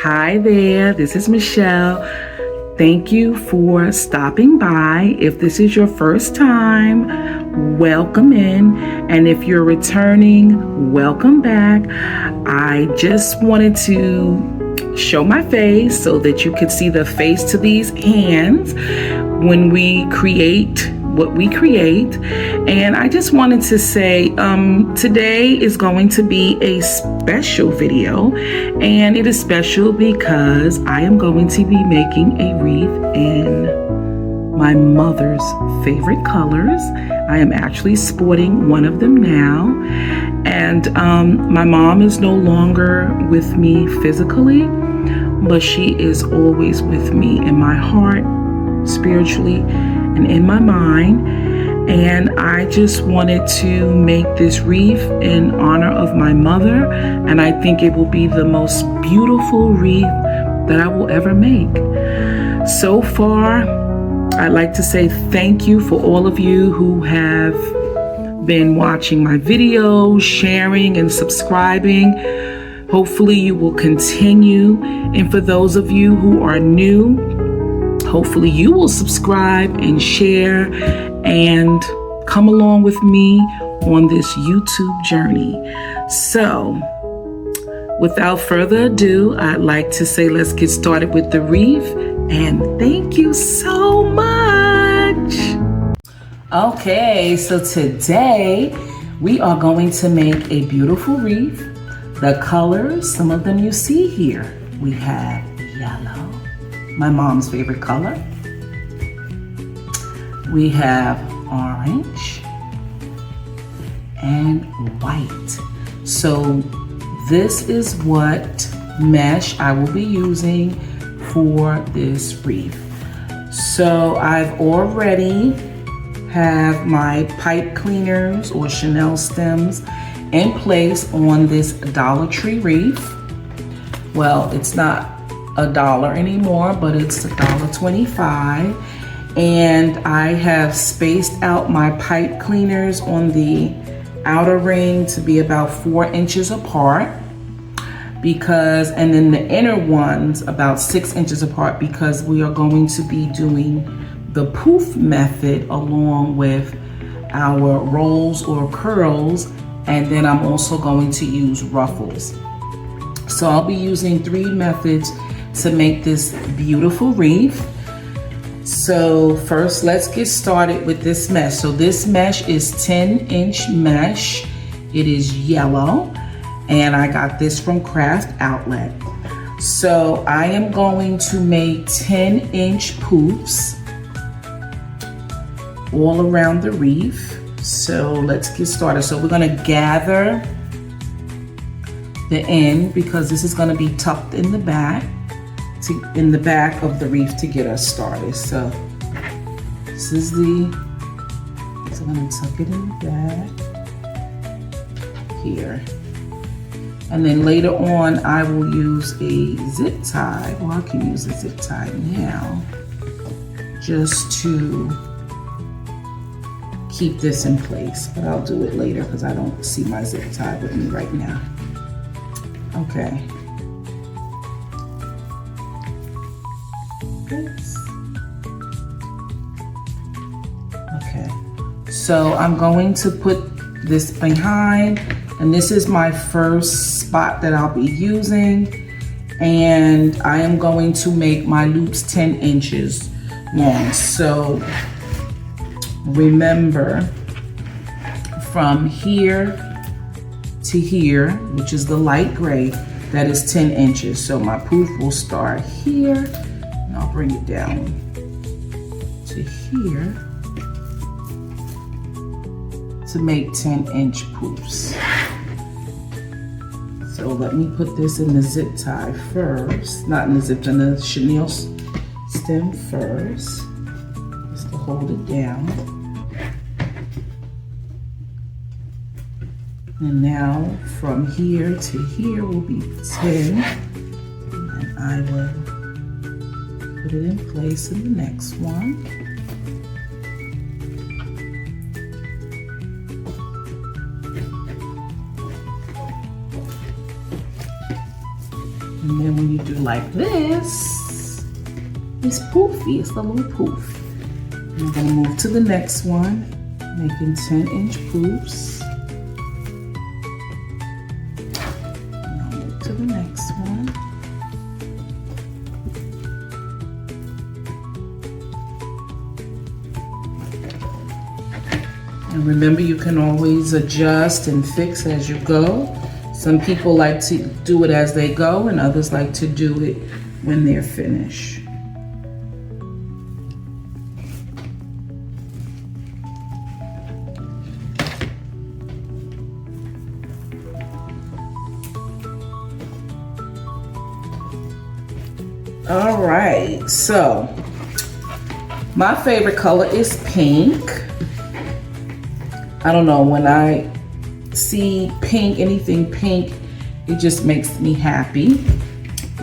Hi there, this is Michelle. Thank you for stopping by. If this is your first time, welcome in. And if you're returning, welcome back. I just wanted to show my face so that you could see the face to these hands when we create what we create. And I just wanted to say today is going to be a special video, and it is special because I am going to be making a wreath in my mother's favorite colors. I am actually sporting one of them now, and my mom is no longer with me physically, but she is always with me in my heart, spiritually, and in my mind. And I just wanted to make this wreath in honor of my mother, and I think it will be the most beautiful wreath that I will ever make. So far, I'd like to say thank you for all of you who have been watching my videos, sharing and subscribing. Hopefully you will continue, and for those of you who are new, hopefully you will subscribe and share and come along with me on this YouTube journey. So, without further ado, I'd like to say let's get started with the wreath, and thank you so much. Okay, so today we are going to make a beautiful wreath. The colors, some of them you see here. We have yellow, my mom's favorite color. We have orange and white. So this is what mesh I will be using for this wreath. So I've already have my pipe cleaners or Chanel stems in place on this Dollar Tree wreath. Well, it's not $1 anymore, but it's $1.25. And I have spaced out my pipe cleaners on the outer ring to be about 4 inches apart, because, and then the inner ones about 6 inches apart, because we are going to be doing the poof method along with our rolls or curls, and then I'm also going to use ruffles. So I'll be using 3 methods to make this beautiful wreath. So first, let's get started with this mesh. So this mesh is 10-inch mesh. It is yellow, and I got this from Craft Outlet. So I am going to make 10-inch poofs all around the wreath. So let's get started. So we're gonna gather the end, because this is gonna be tucked in the back. In the back of the wreath to get us started. So this is so I'm gonna tuck it in the back here. And then later on, I will use a zip tie. Well, I can use a zip tie now, just to keep this in place, but I'll do it later because I don't see my zip tie with me right now. Okay. Okay, so I'm going to put this behind, and this is my first spot that I'll be using, and I am going to make my loops 10 inches long. So remember, from here to here, which is the light gray, that is 10 inches. So my poof will start here, and I'll bring it down to here to make 10-inch poofs. So let me put this in the zip tie first, not in the zip tie, in the chenille stem first, just to hold it down. And now from here to here will be 10, and I will put it in place in the next one. And then when you do like this, it's poofy, it's a little poof. I'm gonna move to the next one, making 10-inch poofs. And I'll move to the next one. And remember, you can always adjust and fix as you go. Some people like to do it as they go, and others like to do it when they're finished. All right, so my favorite color is pink. I don't know, when I see pink, anything pink, it just makes me happy.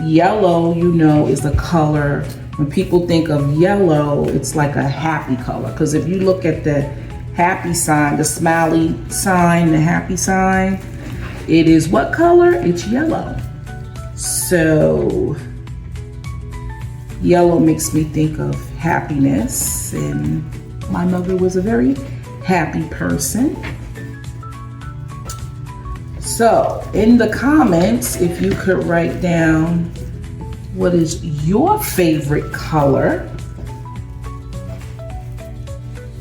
Yellow, you know, is a color, when people think of yellow, it's like a happy color. Because if you look at the happy sign, the smiley sign, the happy sign, it is what color? It's yellow. So yellow makes me think of happiness, and my mother was a very happy person. So in the comments, if you could write down what is your favorite color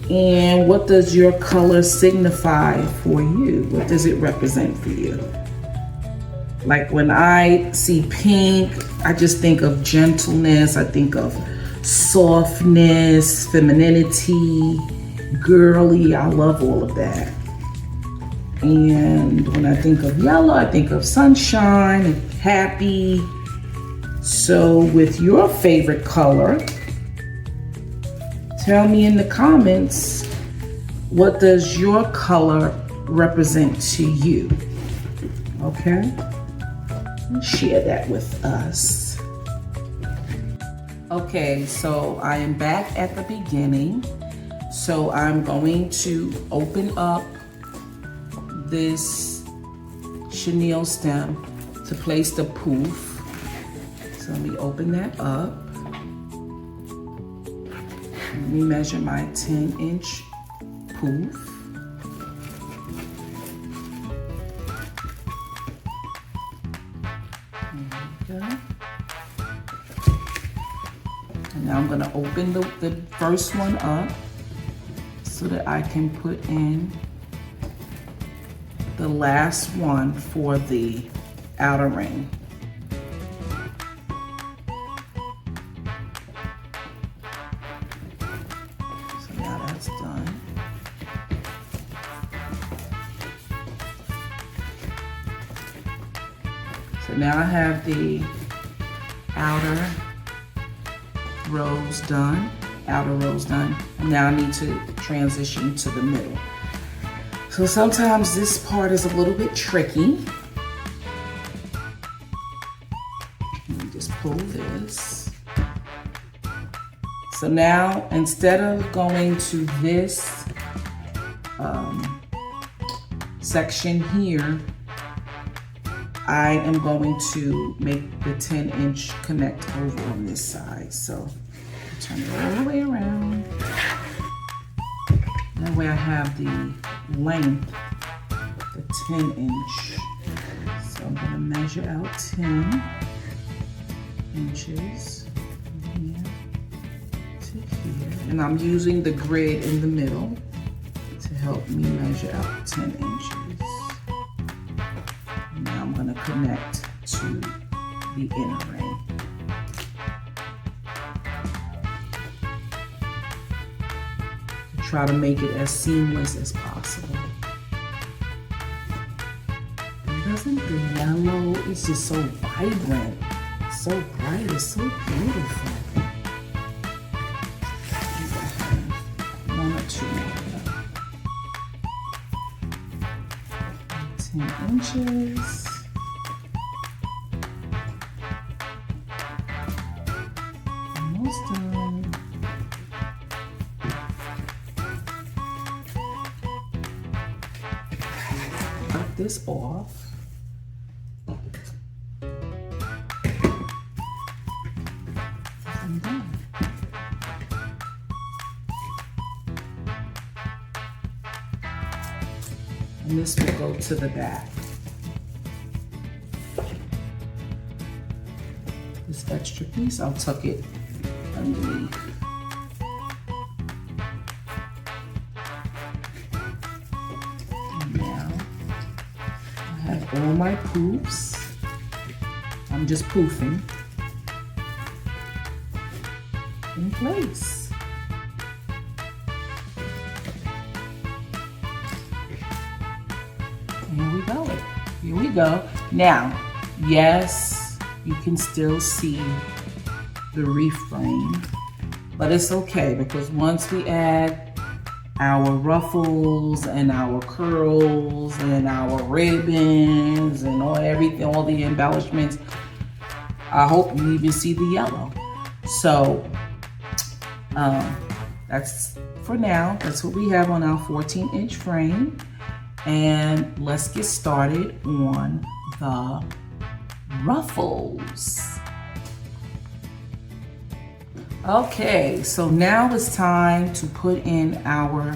and what does your color signify for you? What does it represent for you? Like when I see pink, I just think of gentleness, I think of softness, femininity, girly. I love all of that. And when I think of yellow, I think of sunshine and happy. So with your favorite color, tell me in the comments, what does your color represent to you? Okay? Share that with us. Okay, so I am back at the beginning. So I'm going to open up this chenille stem to place the poof. So let me open that up. Let me measure my 10-inch poof. There we go. And now I'm going to open the first one up so that I can put in the last one for the outer ring. So now that's done. So now I have the outer rows done, Now I need to transition to the middle. So sometimes this part is a little bit tricky. Let me just pull this. So now instead of going to this section here, I am going to make the 10-inch connect over on this side. So turn it all the way around. That way I have the length, the 10-inch. So I'm going to measure out 10 inches from here to here. And I'm using the grid in the middle to help me measure out 10 inches. And now I'm going to connect to the inner ring. Try to make it as seamless as possible. And doesn't the yellow, it's just so vibrant, it's so bright, it's so beautiful. One or two more. 10 inches. Almost done. This off. And this will go to the back. This extra piece, I'll tuck it underneath. And now I have all my poofs. I'm just poofing in place. Here we go. Here we go. Now, yes, you can still see the wreath frame, but it's okay because once we add our ruffles and our curls and our ribbons and everything, all the embellishments, I hope you even see the yellow. So that's for now. That's what we have on our 14-inch frame. And let's get started on the ruffles. Okay, so now it's time to put in our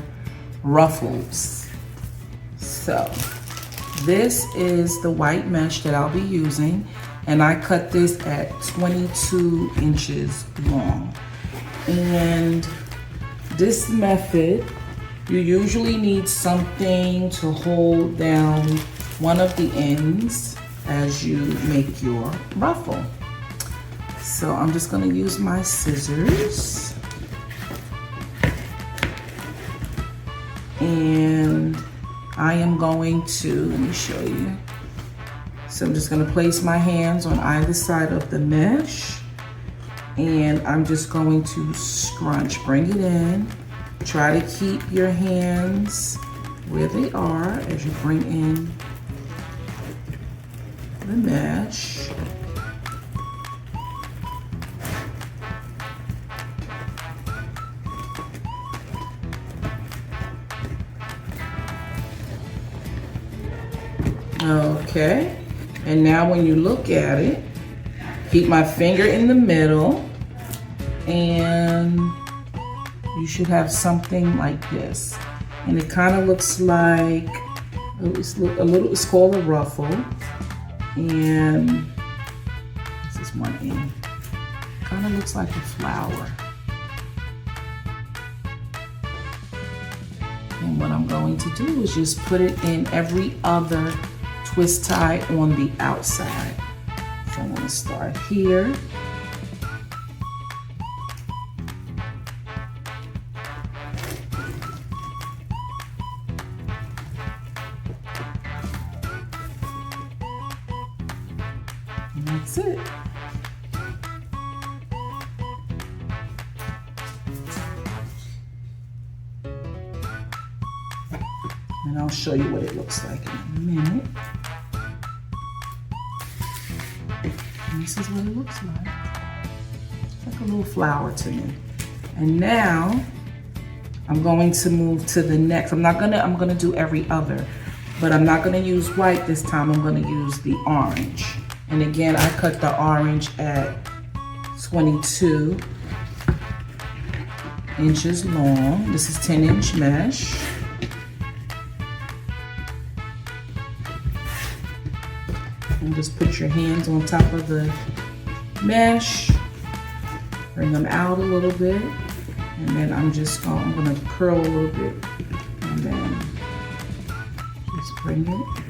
ruffles. So this is the white mesh that I'll be using, and I cut this at 22 inches long. And this method, you usually need something to hold down one of the ends as you make your ruffle. So I'm just gonna use my scissors. And I am going to, let me show you. So I'm just gonna place my hands on either side of the mesh, and I'm just going to scrunch, bring it in. Try to keep your hands where they are as you bring in the mesh. Okay, and now when you look at it, keep my finger in the middle, and you should have something like this. And it kind of looks like, it's called a ruffle. And this is one end. Kind of looks like a flower. And what I'm going to do is just put it in every other twist tie on the outside. So I'm gonna start here. And that's it. And I'll show you what it looks like in a minute. And this is what it looks like. It's like a little flower to me. And now I'm going to move to the next. I'm gonna do every other, but I'm not gonna use white this time. I'm gonna use the orange. And again, I cut the orange at 22 inches long. This is 10-inch mesh. And just put your hands on top of the mesh, bring them out a little bit, and then I'm gonna curl a little bit, and then just bring it.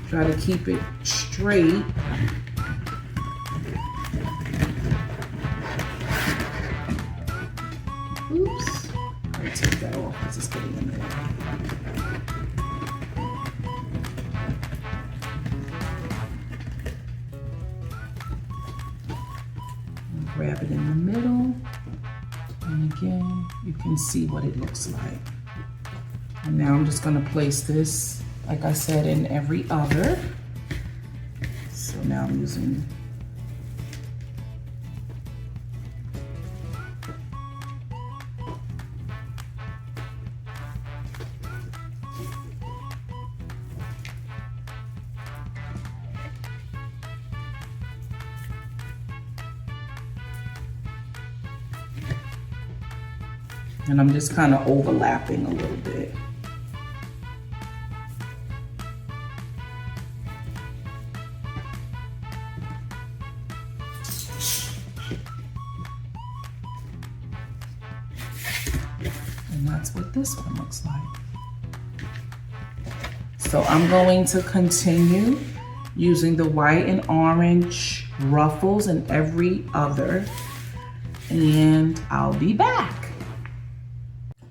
Try to keep it straight. Oops, I'll take that off because it's getting in there. Grab it in the middle, and again, you can see what it looks like. And now I'm just gonna place this, like I said, in every other. So now I'm using and I'm just kind of overlapping a little bit. that's what this one looks like. So I'm going to continue using the white and orange ruffles and every other, and I'll be back.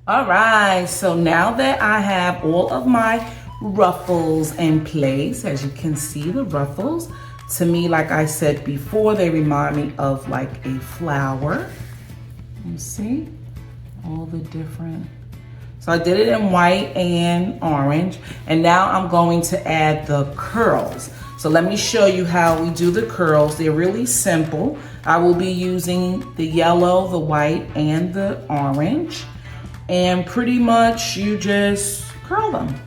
All right, so now that I have all of my ruffles in place, as you can see, the ruffles, to me, like I said before, they remind me of like a flower. You see all the different. So I did it in white and orange, and now I'm going to add the curls. So let me show you how we do the curls. They're really simple. I will be using the yellow, the white, and the orange. And pretty much you just curl them.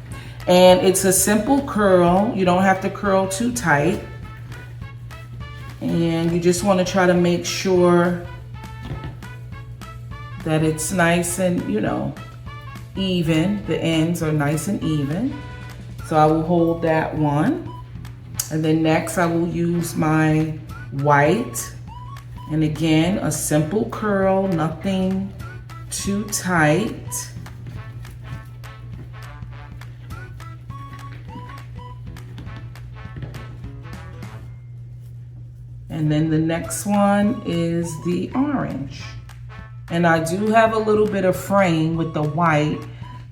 And it's a simple curl. You don't have to curl too tight. And you just want to try to make sure that it's nice and, even. The ends are nice and even. So I will hold that one. And then next I will use my white. And again, a simple curl, nothing too tight. And then the next one is the orange. And I do have a little bit of frame with the white,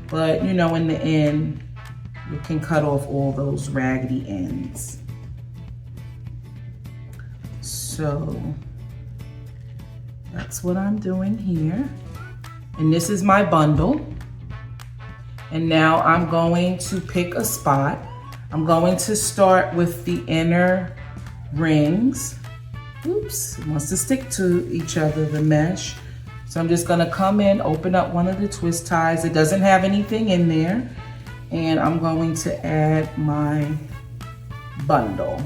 but in the end, you can cut off all those raggedy ends. So that's what I'm doing here. And this is my bundle. And now I'm going to pick a spot. I'm going to start with the inner rings. Oops, it wants to stick to each other, the mesh. So I'm just gonna come in, open up one of the twist ties. It doesn't have anything in there. And I'm going to add my bundle.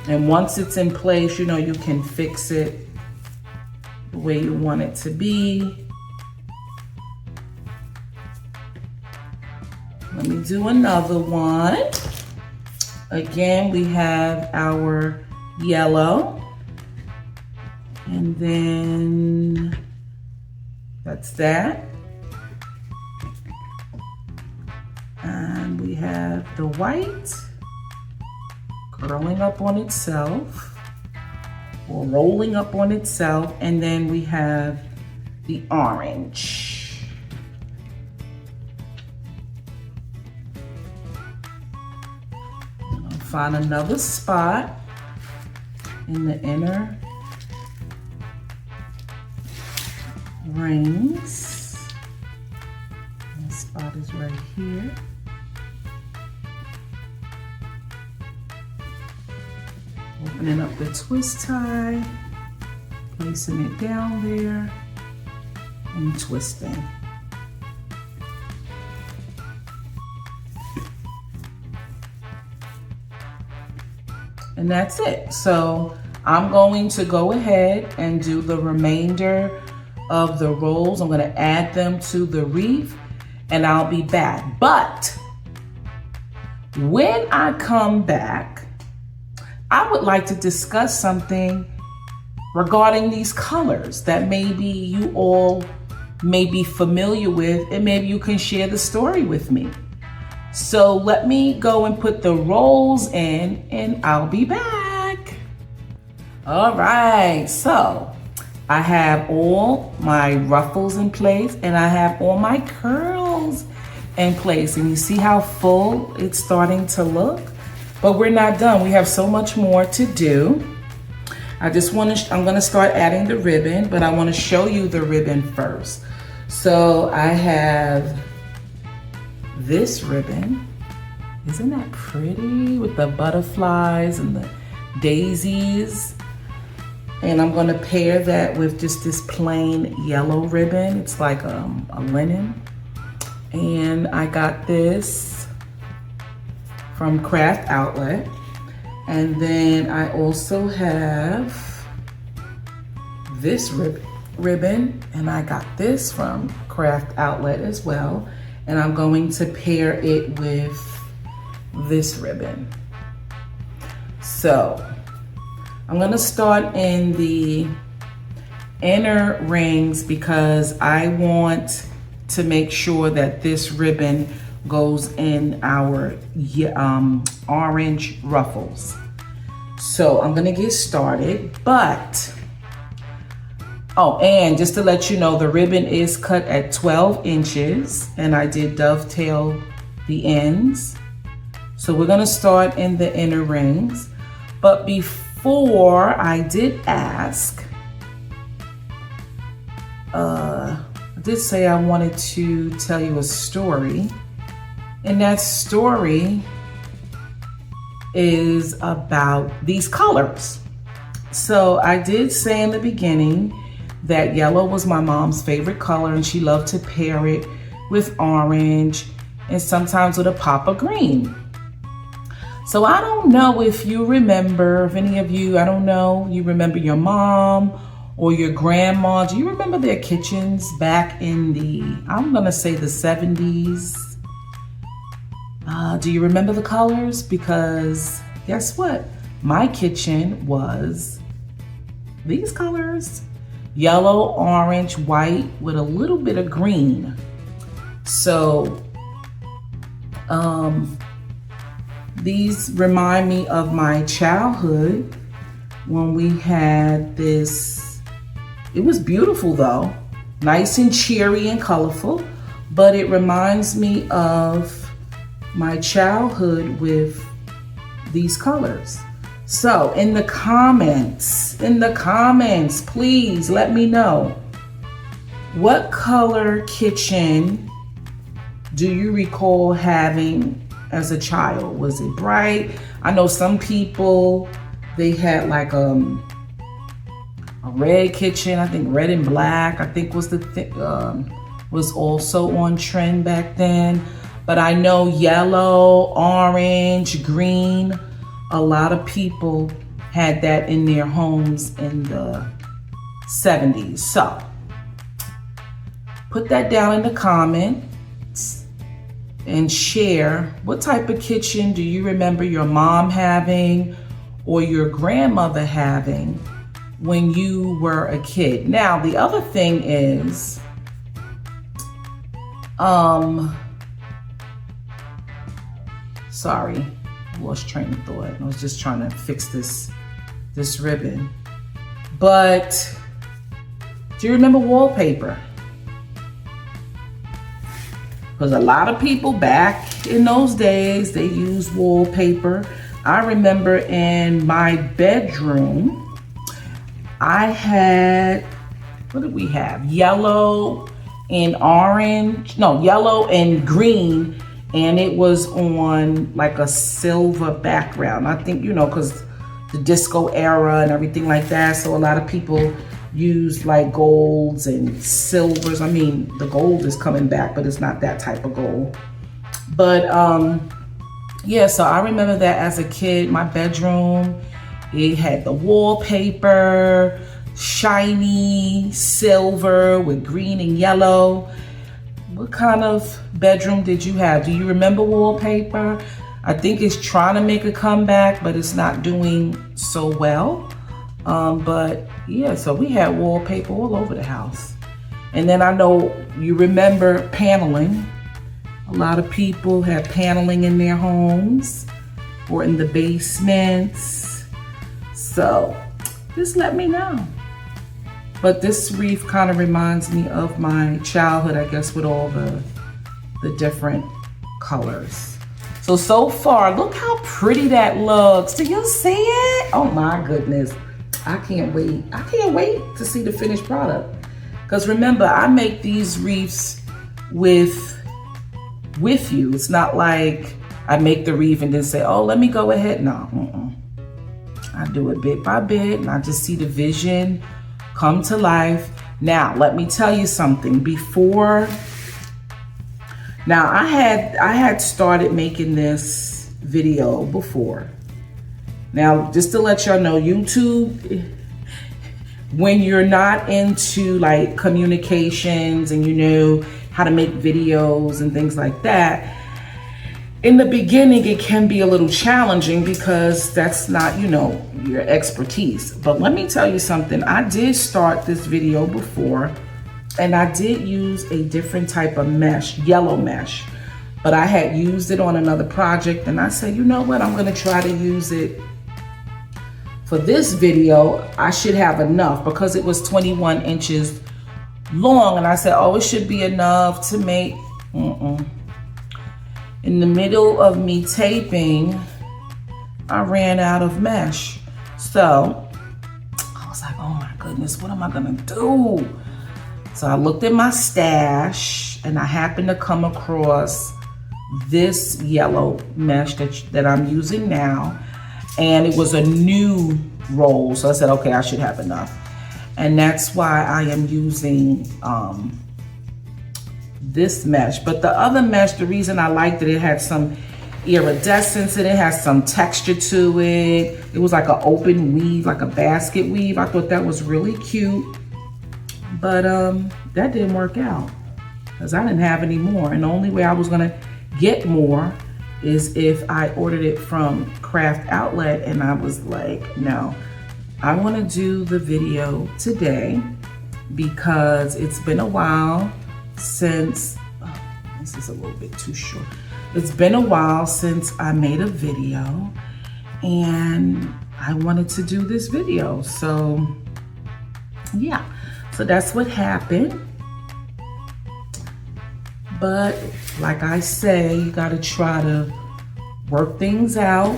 And once it's in place, you can fix it the way you want it to be. Let me do another one. Again, we have our yellow. And then that's that. And we have the white curling up on itself or rolling up on itself. And then we have the orange. I'll find another spot in the inner rings. The spot is right here. Opening up the twist tie, placing it down there, and twisting. And that's it. So I'm going to go ahead and do the remainder of the rolls. I'm gonna add them to the wreath and I'll be back. But when I come back, I would like to discuss something regarding these colors that maybe you all may be familiar with, and maybe you can share the story with me. So let me go and put the rolls in and I'll be back. All right, so I have all my ruffles in place and I have all my curls in place. And you see how full it's starting to look? But we're not done. We have so much more to do. I'm gonna start adding the ribbon, but I wanna show you the ribbon first. So I have this ribbon. Isn't that pretty with the butterflies and the daisies? And I'm gonna pair that with just this plain yellow ribbon. It's like a linen. And I got this from Craft Outlet. And then I also have this ribbon, and I got this from Craft Outlet as well. And I'm going to pair it with this ribbon. So I'm gonna start in the inner rings because I want to make sure that this ribbon goes in our orange ruffles. So I'm gonna get started, but, oh, and just to let you know, the ribbon is cut at 12 inches and I did dovetail the ends. So we're gonna start in the inner rings. But before, I did ask, I did say I wanted to tell you a story. And that story is about these colors. So I did say in the beginning that yellow was my mom's favorite color and she loved to pair it with orange and sometimes with a pop of green. So I don't know if you remember, if any of you, I don't know, you remember your mom or your grandma. Do you remember their kitchens back in the, I'm gonna say the 70s? Do you remember the colors? Because guess what? My kitchen was these colors: yellow, orange, white with a little bit of green. So these remind me of my childhood when we had this. It was beautiful though, nice and cheery and colorful, but it reminds me of my childhood with these colors. So in the comments, please let me know, what color kitchen do you recall having as a child? Was it bright? I know some people, they had like a red kitchen. I think red and black, I think was was also on trend back then. But I know yellow, orange, green, a lot of people had that in their homes in the 70s. So put that down in the comments and share, what type of kitchen do you remember your mom having or your grandmother having when you were a kid? Now, the other thing is, sorry, I lost train of thought. I was just trying to fix this ribbon. But do you remember wallpaper? Because a lot of people back in those days, they used wallpaper. I remember in my bedroom, I had, what did we have? Yellow and orange, no, yellow and green. And it was on like a silver background. I think, you know, because the disco era and everything like that. So a lot of people used like golds and silvers. I mean, the gold is coming back, but it's not that type of gold. But yeah, so I remember that as a kid, my bedroom, it had the wallpaper, shiny silver with green and yellow. What kind of bedroom did you have? Do you remember wallpaper? I think it's trying to make a comeback, but it's not doing so well. But yeah, so we had wallpaper all over the house. And then I know you remember paneling. A lot of people had paneling in their homes or in the basements. So just let me know. But this wreath kind of reminds me of my childhood, I guess, with all the different colors. So far, look how pretty that looks. Do you see it? Oh my goodness. I can't wait. I can't wait to see the finished product. Because remember, I make these wreaths with you. It's not like I make the wreath and then say, oh, let me go ahead. No, I do it bit by bit and I just see the vision come to life. Now, let me tell you something. Before, now I had started making this video before. Now, just to let y'all know, YouTube, when you're not into like communications and you know how to make videos and things like that, in the beginning, it can be a little challenging because that's not, you know, your expertise. But let me tell you something. I did start this video before, and I did use a different type of mesh, yellow mesh. But I had used it on another project, and I said, you know what, I'm gonna try to use it for this video. I should have enough because it was 21 inches long, and I said, oh, it should be enough to make, In the middle of me taping, I ran out of mesh. So I was like, oh my goodness, what am I gonna do? So I looked at my stash, and I happened to come across this yellow mesh that I'm using now. And it was a new roll. So I said, okay, I should have enough. And that's why I am using this mesh. But the other mesh, the reason I liked it, it had some iridescence and it has some texture to it. It was like an open weave, like a basket weave. I thought that was really cute. But that didn't work out because I didn't have any more. And the only way I was gonna get more is if I ordered it from Craft Outlet, and I was like, no, I wanna do the video today because it's been a while since, oh, this is a little bit too short. It's been a while since I made a video, and I wanted to do this video. So yeah, so that's what happened. But like I say, you gotta try to work things out.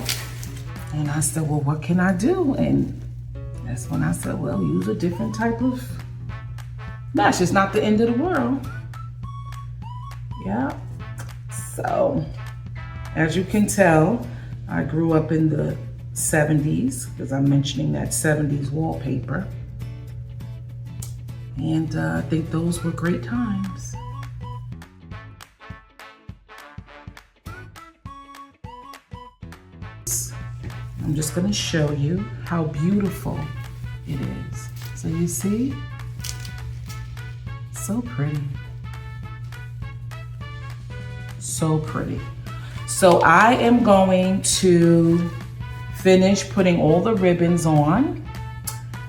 And I said, well, what can I do? And that's when I said, well, use a different type of mesh. It's not the end of the world. Yeah. So, as you can tell, I grew up in the 70s because I'm mentioning that 70s wallpaper. And I think those were great times. I'm just gonna show you how beautiful it is. So you see, so pretty. So pretty. So I am going to finish putting all the ribbons on,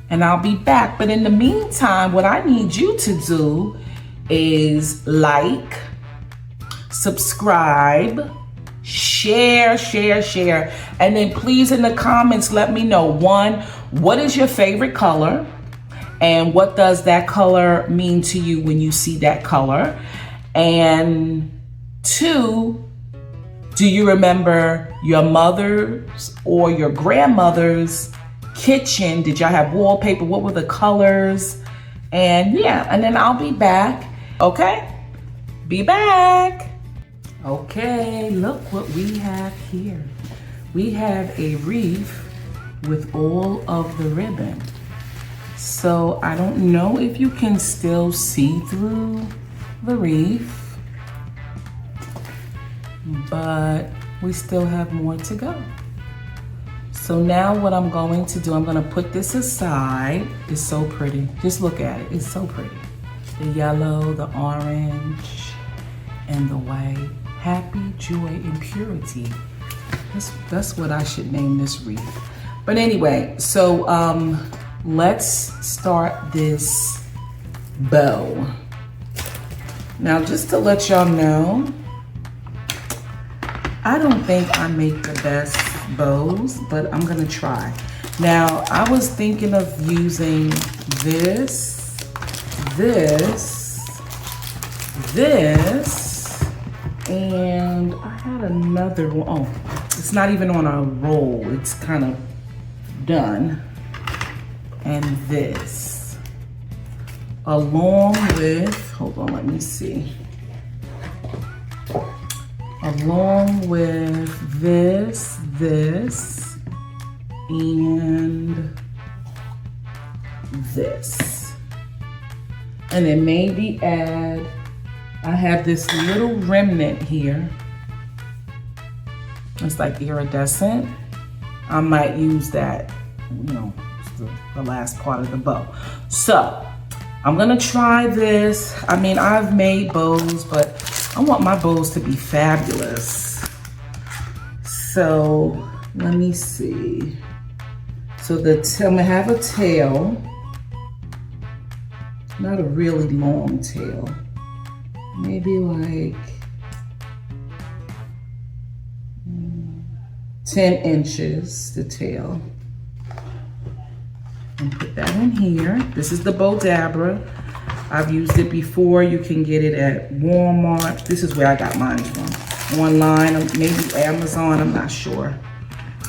and I'll be back. But in the meantime, what I need you to do is like, subscribe, share, and then please in the comments let me know, one, what is your favorite color, and what does that color mean to you when you see that color, and two, do you remember your mother's or your grandmother's kitchen? Did y'all have wallpaper? What were the colors? And yeah, and then I'll be back. Okay, be back. Okay, look what we have here. We have a wreath with all of the ribbon. So I don't know if you can still see through the wreath, but we still have more to go. So now what I'm going to do, I'm gonna put this aside. It's so pretty. Just look at it, it's so pretty. The yellow, the orange, and the white. Happy, joy, and purity. That's what I should name this wreath. But anyway, so let's start this bow. Now, just to let y'all know, I don't think I make the best bows, but I'm gonna try. Now, I was thinking of using this, and I had another one. Oh, it's not even on a roll. It's kind of done. And this, along with, hold on, let me see. Along with this, and this. And then maybe add, I have this little remnant here. It's like iridescent. I might use that, you know, the last part of the bow. So I'm gonna try this. I mean, I've made bows, but I want my bows to be fabulous. So let me see. So I'm gonna have a tail, not a really long tail, maybe like 10 inches, the tail. And put that in here. This is the Bodabra. I've used it before. You can get it at Walmart. This is where I got mine from. Online, or maybe Amazon, I'm not sure.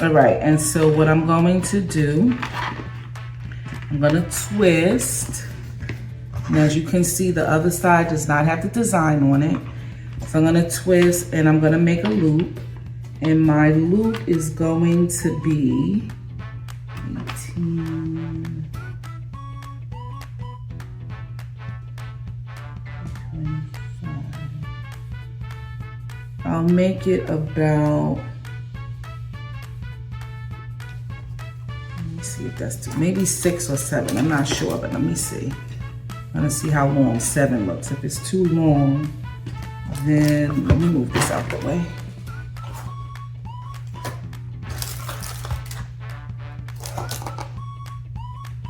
All right, and so what I'm going to do, I'm gonna twist. And as you can see, the other side does not have the design on it. So I'm gonna twist and I'm gonna make a loop. And my loop is going to be 18, 25. I'll make it about, let me see if that's two, maybe 6 or 7. I'm not sure, but let me see. I'm gonna see how long 7 looks. If it's too long, then let me move this out the way.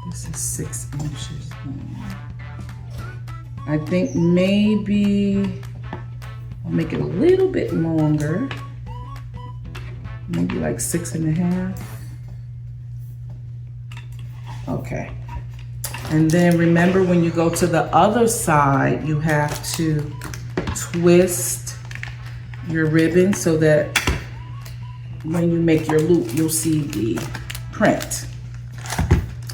This is 6 inches long. I think maybe I'll make it a little bit longer. Maybe like 6.5. Okay. And then remember, when you go to the other side, you have to twist your ribbon so that when you make your loop, you'll see the print.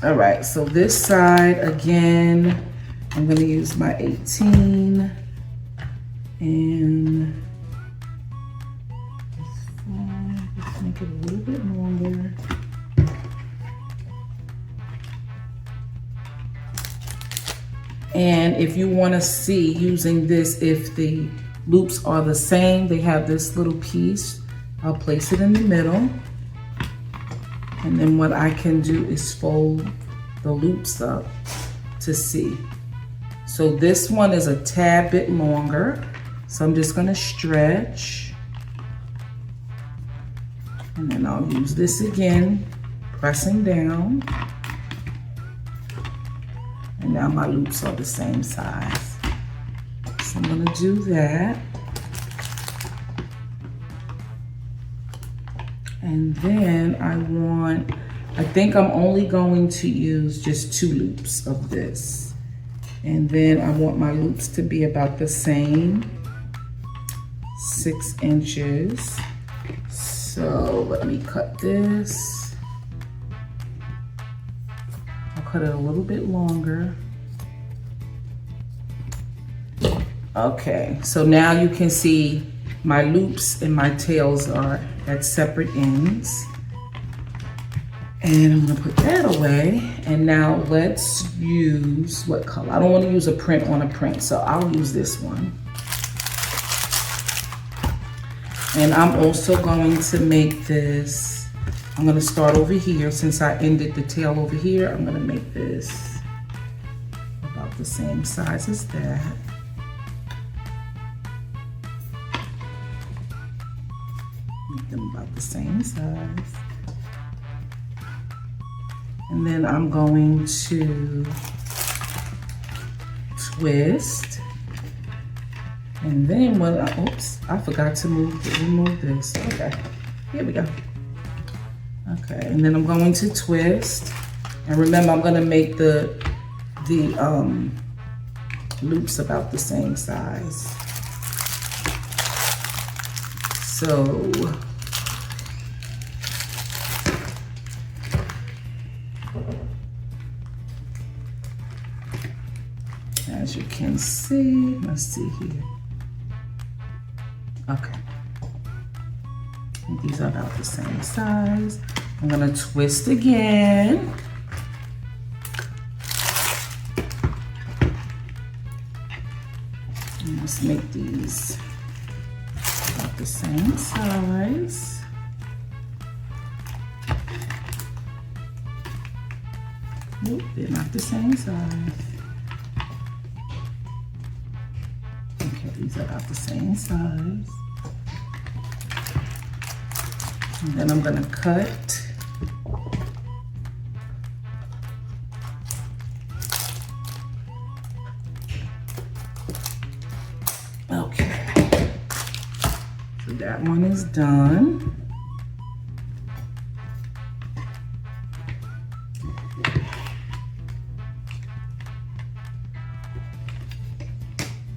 All right, so this side, again, I'm gonna use my 18 and let's make it a little bit longer. And if you want to see using this, if the loops are the same, they have this little piece. I'll place it in the middle. And then what I can do is fold the loops up to see. So this one is a tad bit longer. So I'm just going to stretch. And then I'll use this again, pressing down. And now my loops are the same size. So I'm gonna do that. And then I think I'm only going to use just 2 loops of this. And then I want my loops to be about the same, 6 inches. So let me cut this. Cut it a little bit longer. Okay, so now you can see my loops and my tails are at separate ends. And I'm gonna put that away. And now let's use, what color? I don't wanna use a print on a print, so I'll use this one. And I'm also going to make this, I'm gonna start over here. Since I ended the tail over here, I'm gonna make this about the same size as that. Make them about the same size. And then I'm going to twist. And then oops, I forgot to remove this. Okay, here we go. Okay, and then I'm going to twist. And remember, I'm gonna make the loops about the same size. So, as you can see, let's see here. Okay. And these are about the same size. I'm gonna twist again. And let's make these about the same size. Nope, they're not the same size. Okay, these are about the same size. And then I'm gonna cut. Okay, so that one is done.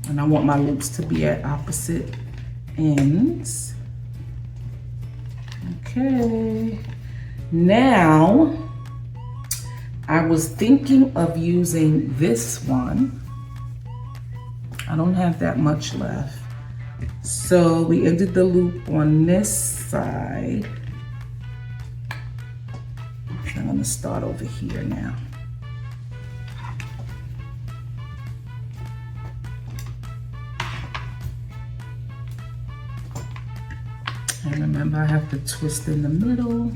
And I want my loops to be at opposite ends. Okay, now I was thinking of using this one. I don't have that much left. So we ended the loop on this side. I'm gonna start over here now. And remember, I have to twist in the middle.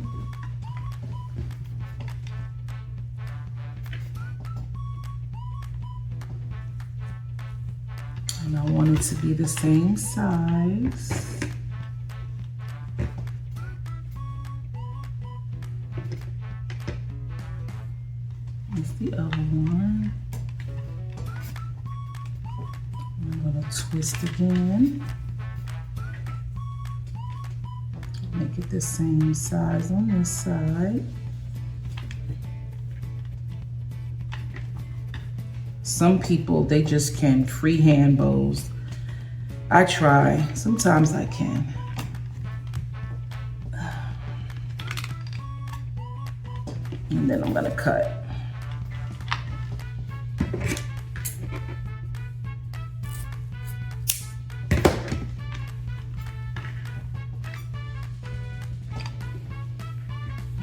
And I want it to be the same size. That's the other one. I'm gonna twist again. Make it the same size on this side. Some people, they just can freehand bows. I try, sometimes I can. And then I'm gonna cut.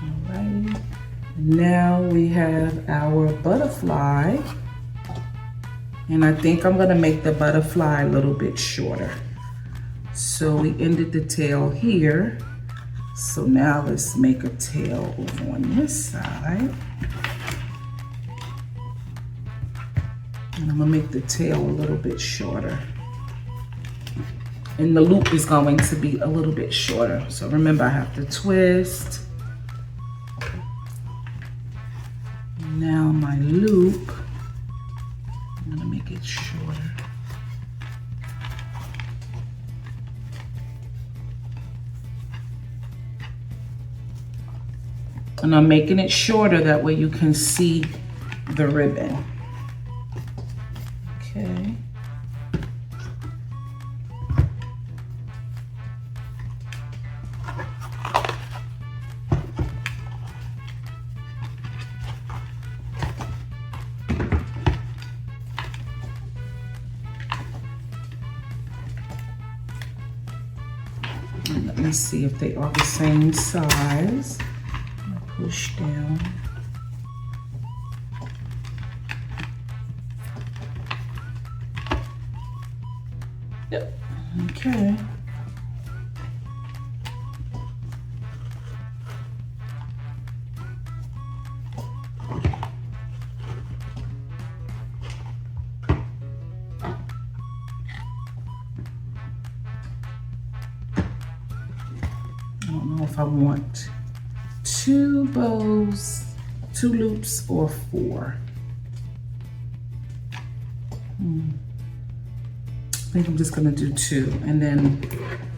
Alrighty, now we have our butterfly. And I think I'm gonna make the butterfly a little bit shorter. So we ended the tail here. So now let's make a tail over on this side. And I'm gonna make the tail a little bit shorter. And the loop is going to be a little bit shorter. So remember, I have to twist. Now my loop, I'm gonna make it shorter. And I'm making it shorter, that way you can see the ribbon. Okay. And let me see if they are the same size. Push down. Yep. Okay. I don't know if I want 2 bows, 2 loops, or 4. I think I'm just gonna do 2, and then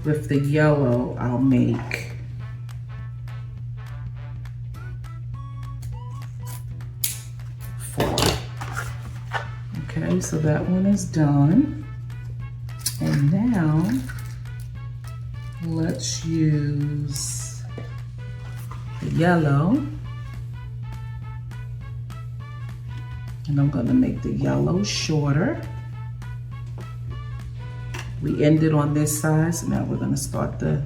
with the yellow, I'll make 4. Okay, so that one is done. And now let's use the yellow. And I'm gonna make the yellow shorter. We ended on this side, so now we're gonna start on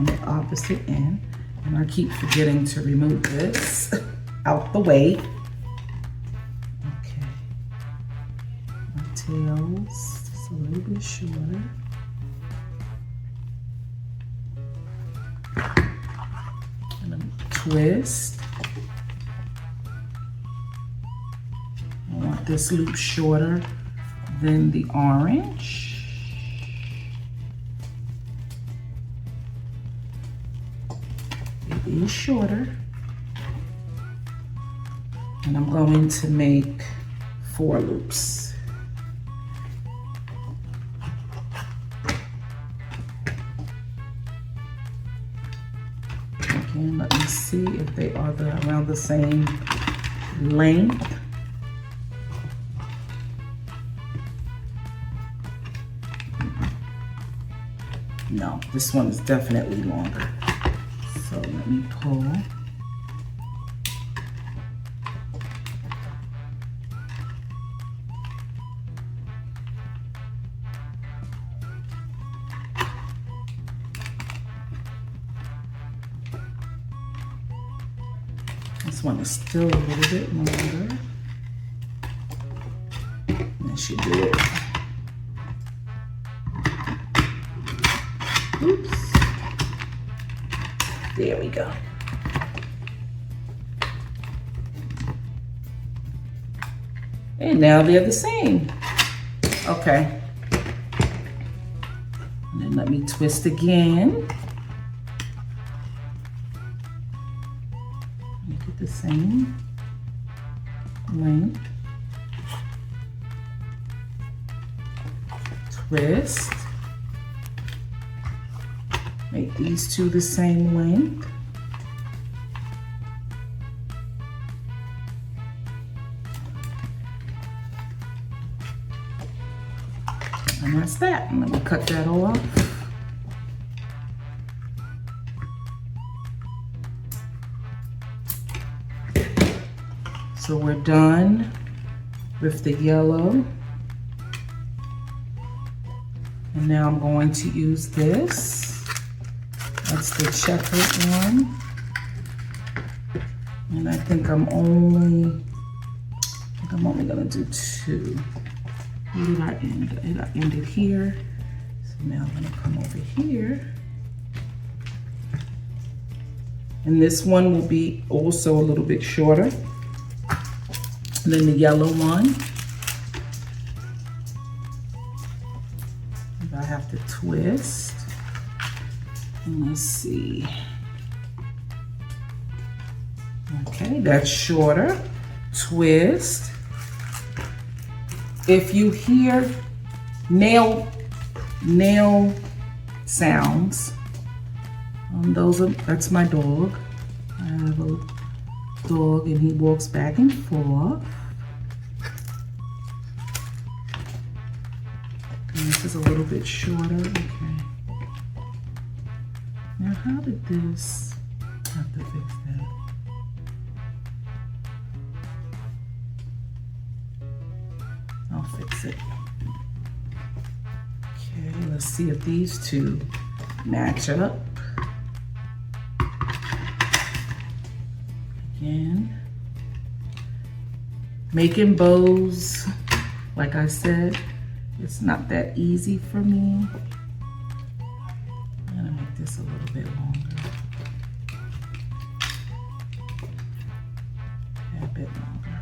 the opposite end. And I keep forgetting to remove this out the way. Okay. My tail's just a little bit shorter. And then twist. I want this loop shorter than the orange. these shorter. And I'm going to make 4 loops. Again, let me see if they are around the same length. No, this one is definitely longer. So let me pull. This one is still a little bit longer. That should do it. Oops. There we go. And now they're the same. Okay. And then let me twist again. Make it the same length. Twist. Make these 2 the same length. And that's that. And let me cut that all off. So we're done with the yellow. And now I'm going to use this. That's the checkered one. And I think I'm only gonna do 2. Where did I end? I ended here. So now I'm gonna come over here. And this one will be also a little bit shorter than the yellow one. I have to twist. And let's see. Okay, that's shorter. Twist. If you hear nail sounds, that's my dog. I have a dog and he walks back and forth. And this is a little bit shorter. Okay. Now, how did this have to fix that? I'll fix it. Okay, let's see if these 2 match up. Again, making bows, like I said, it's not that easy for me. I'm gonna make this a little bit longer. A bit longer.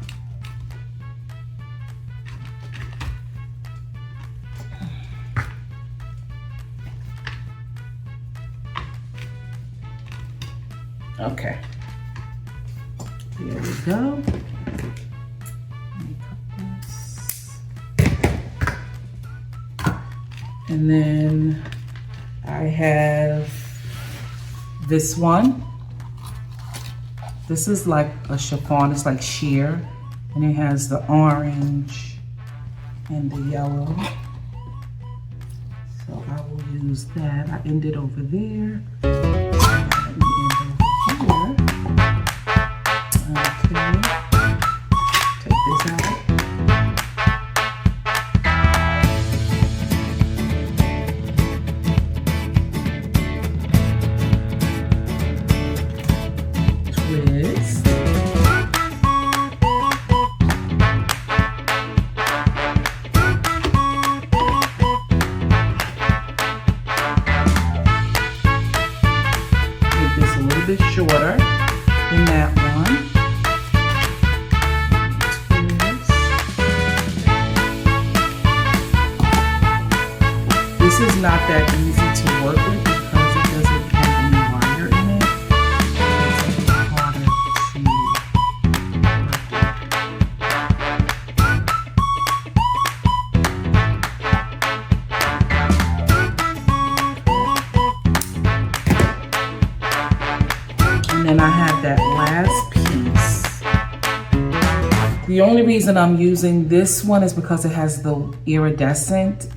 Okay. There we go. Let me cut this. And then I have this one. This is like a chiffon, it's like sheer. And it has the orange and the yellow. So I will use that. I ended over there. Shorter than that one. This is not that easy to work with because it doesn't have any wire in it. last piece. The only reason I'm using this one is because it has the iridescent,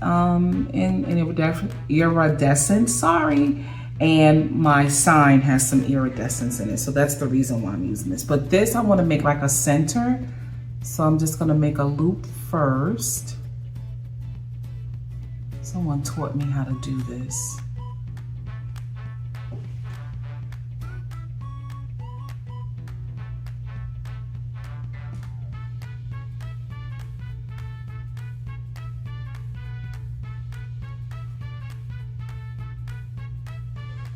iridescent, sorry. And my sign has some iridescence in it. So that's the reason why I'm using this. But this, I want to make like a center. So I'm just going to make a loop first. Someone taught me how to do this.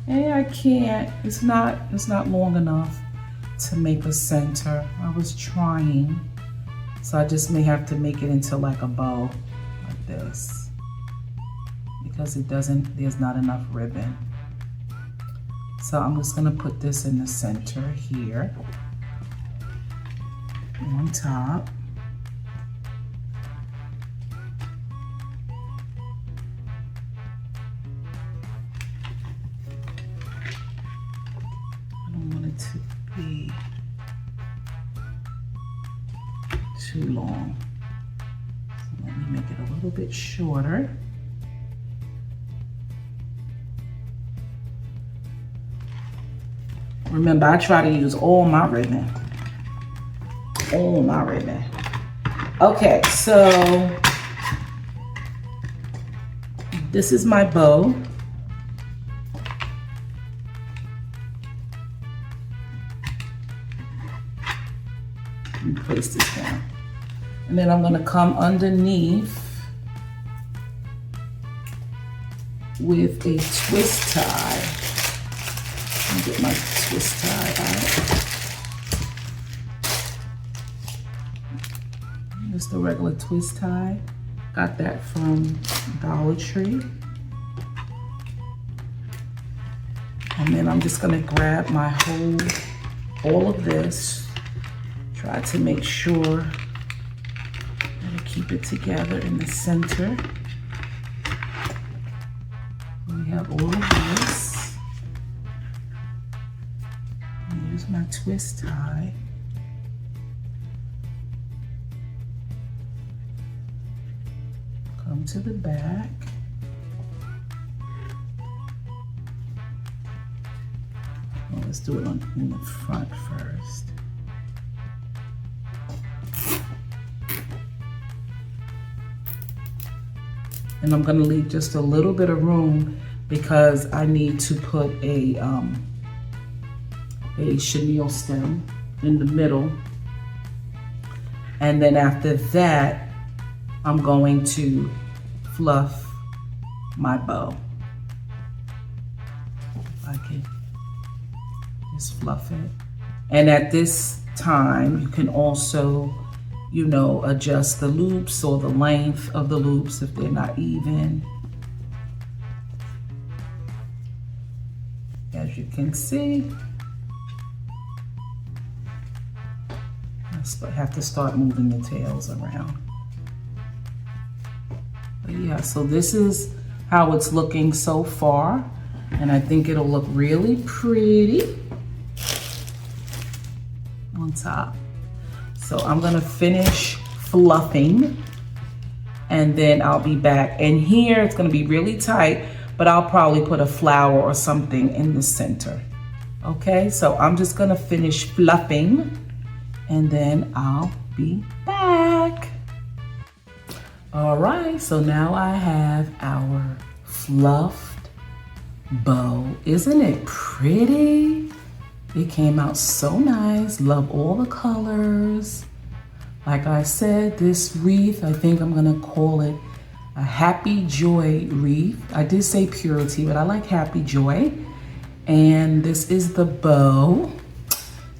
Hey, I can't. It's not long enough to make a center. I was trying. So I just may have to make it into like a bow like this because there's not enough ribbon. So I'm just gonna put this in the center here on top. To be too long. So let me make it a little bit shorter. Remember, I try to use all my ribbon. All my ribbon. Okay, so this is my bow. Place this down. And then I'm going to come underneath with a twist tie. Let me get my twist tie out. Just a regular twist tie. Got that from Dollar Tree. And then I'm just going to grab my all of this. Try to make sure that I keep it together in the center. We have all of this. Use my twist tie. Come to the back. Well, let's do it in the front first. And I'm gonna leave just a little bit of room because I need to put a chenille stem in the middle. And then after that, I'm going to fluff my bow. I can just fluff it. And at this time, you can also adjust the loops or the length of the loops if they're not even. As you can see, I have to start moving the tails around. But yeah, so this is how it's looking so far, and I think it'll look really pretty on top. So I'm gonna finish fluffing and then I'll be back. And here it's gonna be really tight, but I'll probably put a flower or something in the center. Okay, so I'm just gonna finish fluffing and then I'll be back. All right, so now I have our fluffed bow. Isn't it pretty? It came out so nice. Love all the colors. Like I said, this wreath, I think I'm gonna call it a Happy Joy wreath. I did say purity, but I like Happy Joy. And this is the bow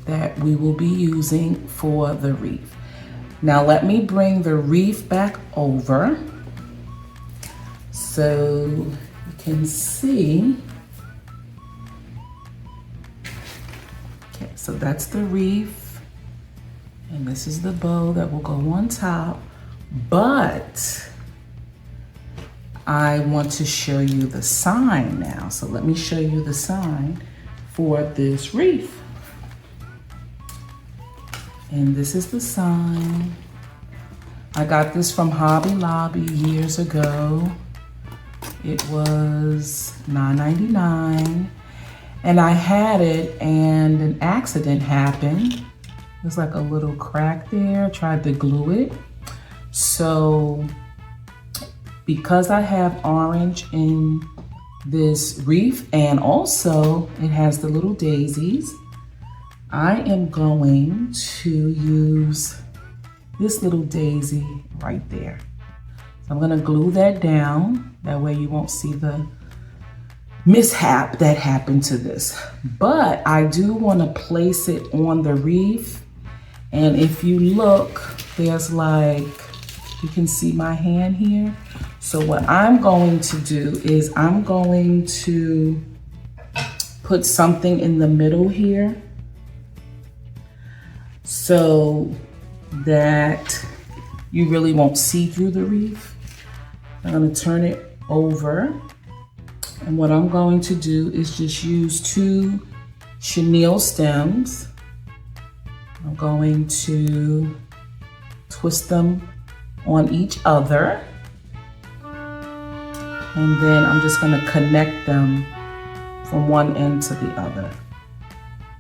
that we will be using for the wreath. Now let me bring the wreath back over so you can see. Okay, so that's the wreath, and this is the bow that will go on top, but I want to show you the sign now. So let me show you the sign for this wreath. And this is the sign. I got this from Hobby Lobby years ago. It was $9.99. And I had it and an accident happened. There's like a little crack there. I tried to glue it. So because I have orange in this wreath and also it has the little daisies, I am going to use this little daisy right there. So I'm gonna glue that down. That way you won't see the mishap that happened to this. But I do wanna place it on the wreath. And if you look, there's like, you can see my hand here. So what I'm going to do is I'm going to put something in the middle here so that you really won't see through the wreath. I'm gonna turn it over. And what I'm going to do is just use 2 chenille stems. I'm going to twist them on each other. And then I'm just gonna connect them from one end to the other.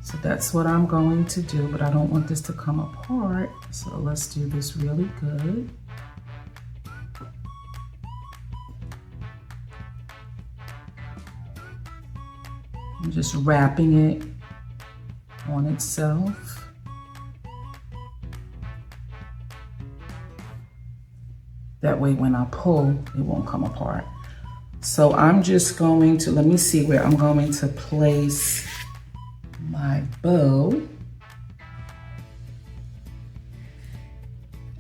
So that's what I'm going to do, but I don't want this to come apart. So let's do this really good. I'm just wrapping it on itself. That way when I pull, it won't come apart. So I'm just going to, let me see where I'm going to place my bow.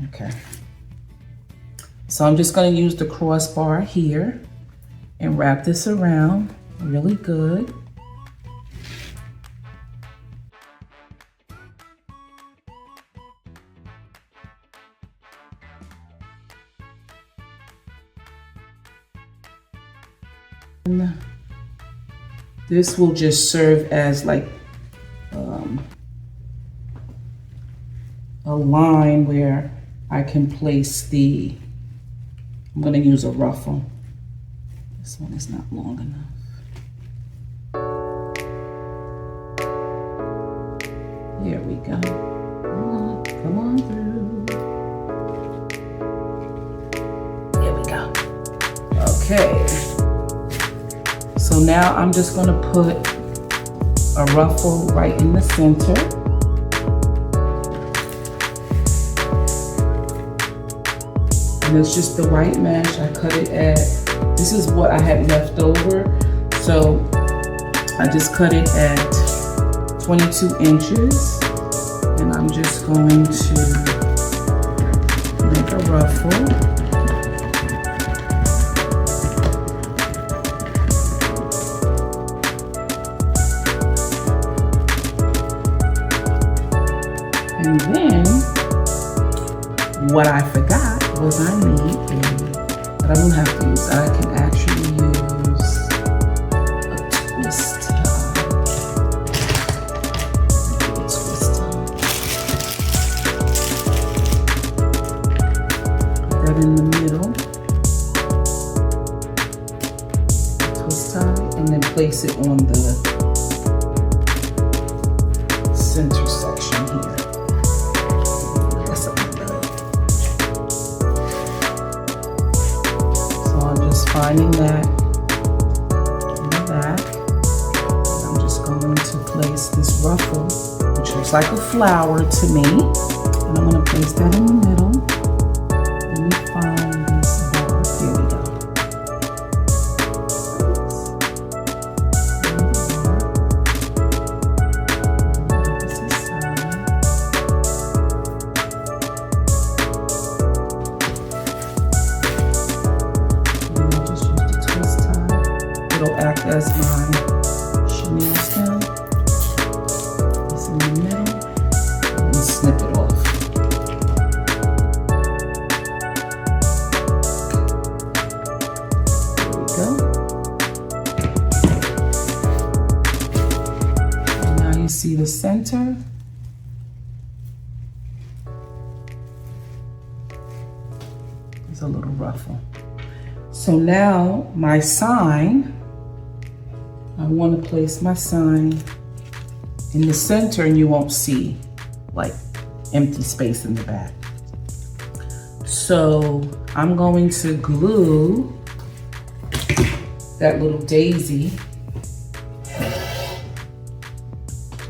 Okay. So I'm just going to use the crossbar here and wrap this around really good. And this will just serve as like a line where I can place the, I'm going to use a ruffle. This one is not long enough. Here we go. Come on through. Here we go. Okay. So now I'm just going to put a ruffle right in the center. And it's just the white mesh. I cut it at, this is what I had left over. So I just cut it at 22 inches. And I'm just going to make a ruffle. And then what I forgot was I need but I don't have to use, I can actually use a twist tie. Put that in the middle. Twist tie, and then place it on the center section here. Finding that in the back, and I'm just going to place this ruffle, which looks like a flower to me, and I'm going to place that in the middle. Let me find this bar. Here we go. It'll act as my chenille stem. It's in the middle, and snip it off. There we go. And now you see the center. ruffle. So now my sign, I want to place my sign in the center and you won't see like empty space in the back. So I'm going to glue that little daisy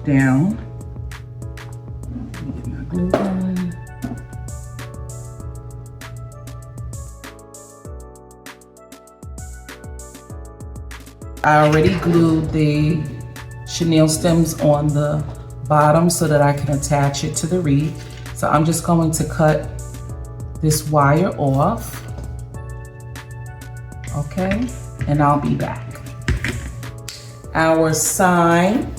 down. Let me get my glue gun. I already glued the chenille stems on the bottom so that I can attach it to the wreath. So I'm just going to cut this wire off, okay? And I'll be back. Our sign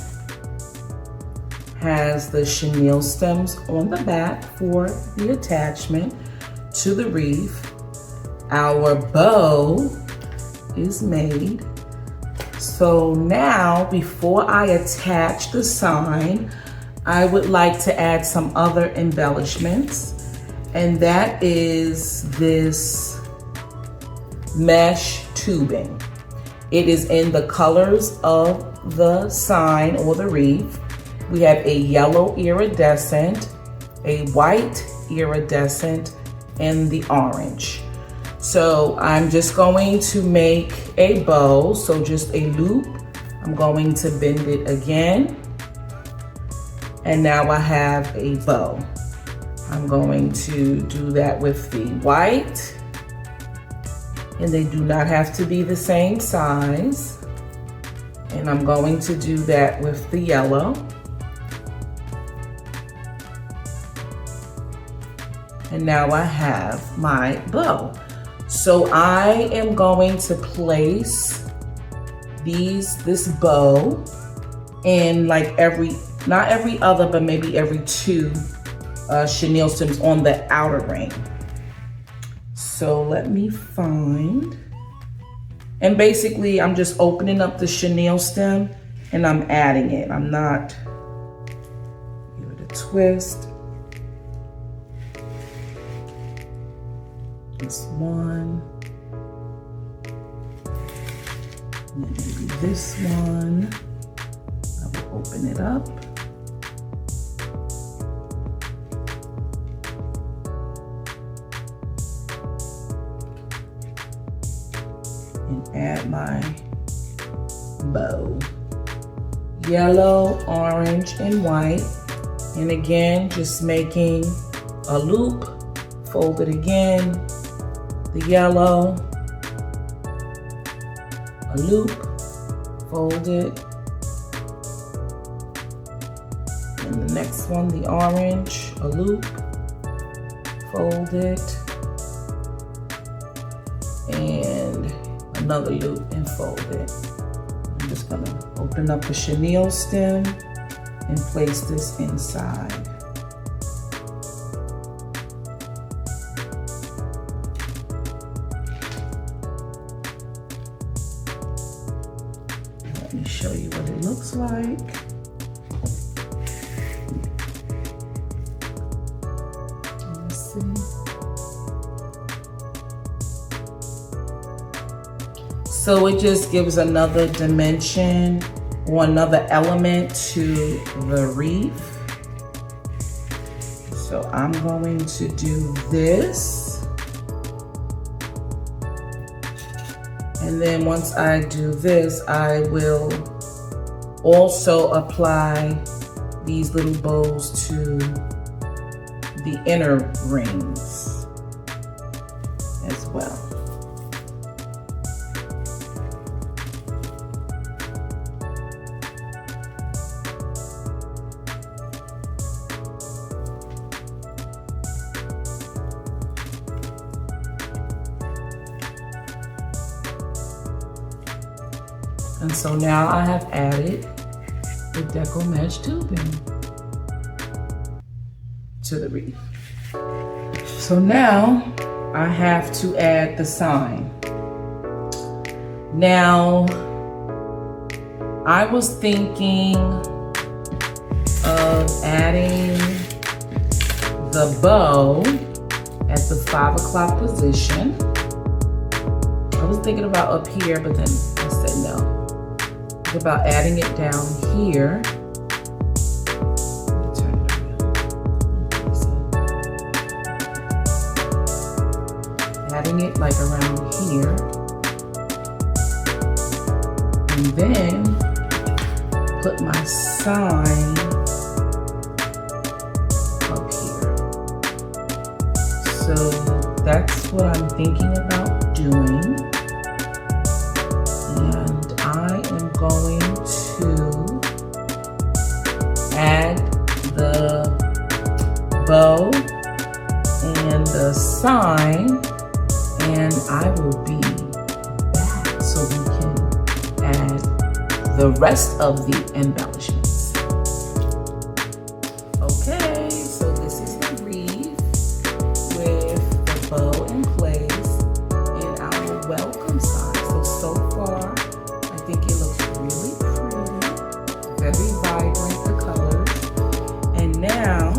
has the chenille stems on the back for the attachment to the wreath. Our bow is made. So now, before I attach the sign, I would like to add some other embellishments, and that is this mesh tubing. It is in the colors of the sign or the wreath. We have a yellow iridescent, a white iridescent, and the orange. So I'm just going to make a bow, so just a loop. I'm going to bend it again. And now I have a bow. I'm going to do that with the white. And they do not have to be the same size. And I'm going to do that with the yellow. And now I have my bow. So I am going to place this bow in like not every other, but maybe every two chenille stems on the outer ring. So let me find, and basically I'm just opening up the chenille stem and I'm adding it. I'm not, give it a twist. This one, and then maybe this one. I will open it up. And add my bow. Yellow, orange, and white. And again, just making a loop, fold it again. The yellow, a loop, fold it. And the next one, the orange, a loop, fold it. And another loop and fold it. I'm just gonna open up the chenille stem and place this inside. Let me show you what it looks like. Let's see. So it just gives another dimension or another element to the wreath. So I'm going to do this. And then once I do this, I will also apply these little bows to the inner rings as well. And so now I have added the deco mesh tubing to the wreath. So now I have to add the sign. Now, I was thinking of adding the bow at the 5 o'clock position. I was thinking about up here, but then I said no. Think about adding it down here. Adding it like around here. And then put my sign up here. So that's what I'm thinking about doing. And I am going to add the bow and the sign, and I will be back so we can add the rest of the embellishments. Okay, so this is the wreath with the bow in place and our welcome sign. So far, I think it looks really pretty, very vibrant, the colors. And now,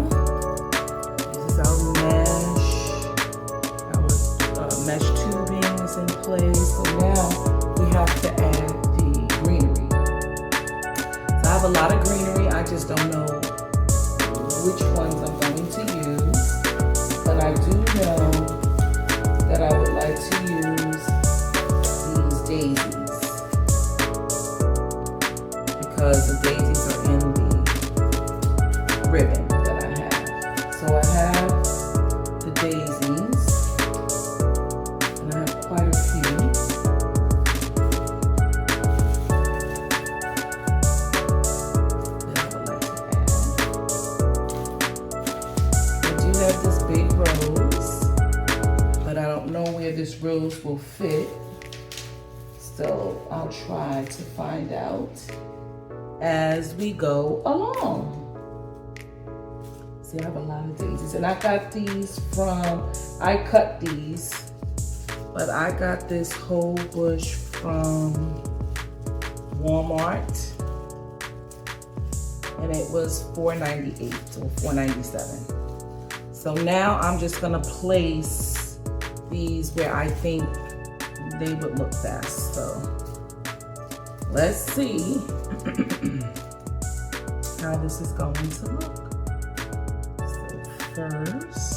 this is our mesh tubing is in place. So now we have to add the greenery. So I have a lot of greenery. I just don't know which ones I'm going to use, but I do know that I would like to use these daisies because the daisies are in the ribbon that I have. So I have the daisies, and I have quite a few. That I would like to add. I do have this big rose, but I don't know where this rose will fit. So I'll try to find out as we go along. See, I have a lot of daisies, and I got these I cut these, but I got this whole bush from Walmart, and it was $4.98 or $4.97. So now I'm just gonna place these where I think they would look best. So let's see how this is going to look. So first,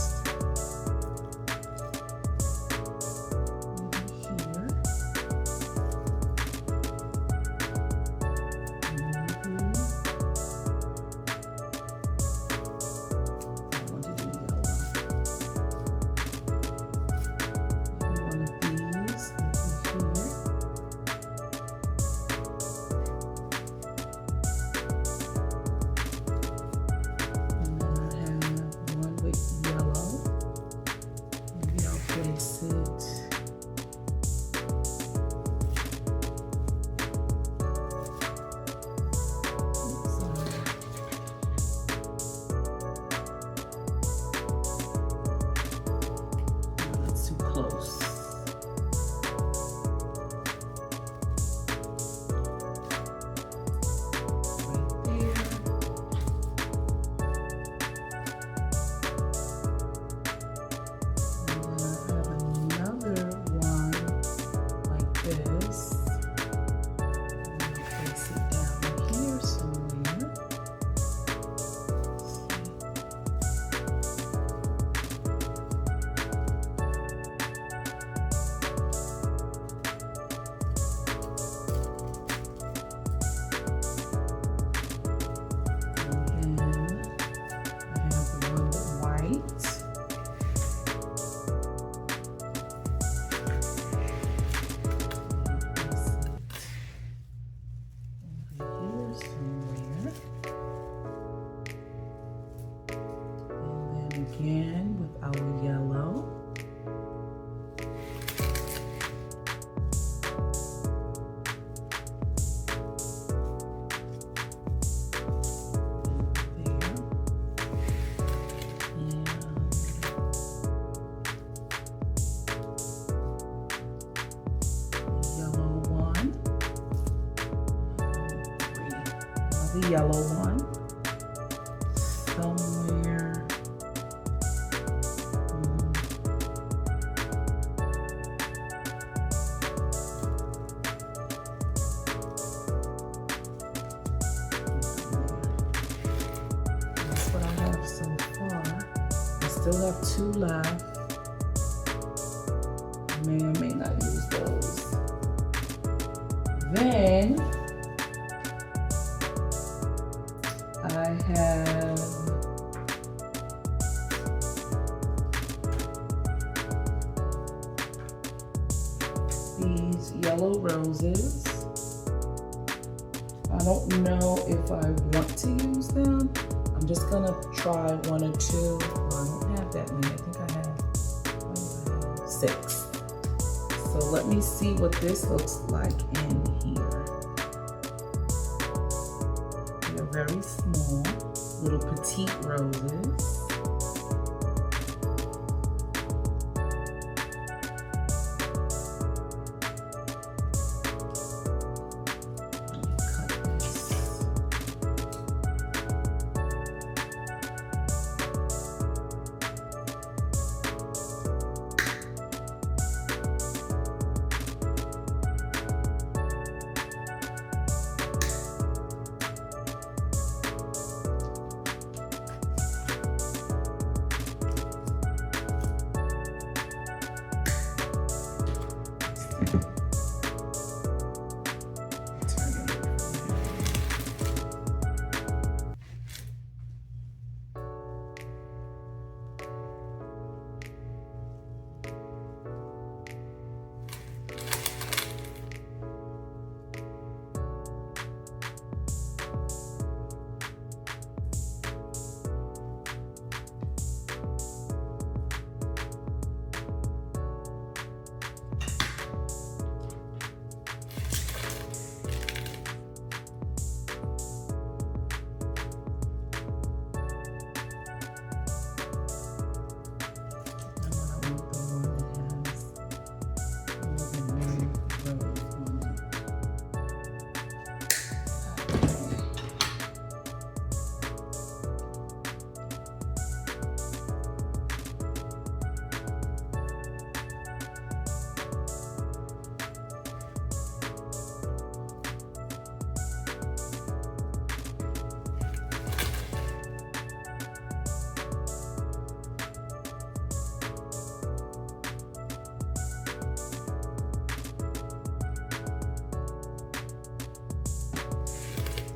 again with our yellow. The yellow one somewhere still have 2 left. May or may not use those. Then I have these yellow roses. I don't know if I want to use them. I'm just gonna try 1 or 2. Well, I don't have that many. I think I have 6. So let me see what this looks like in here. They're very small, little petite roses.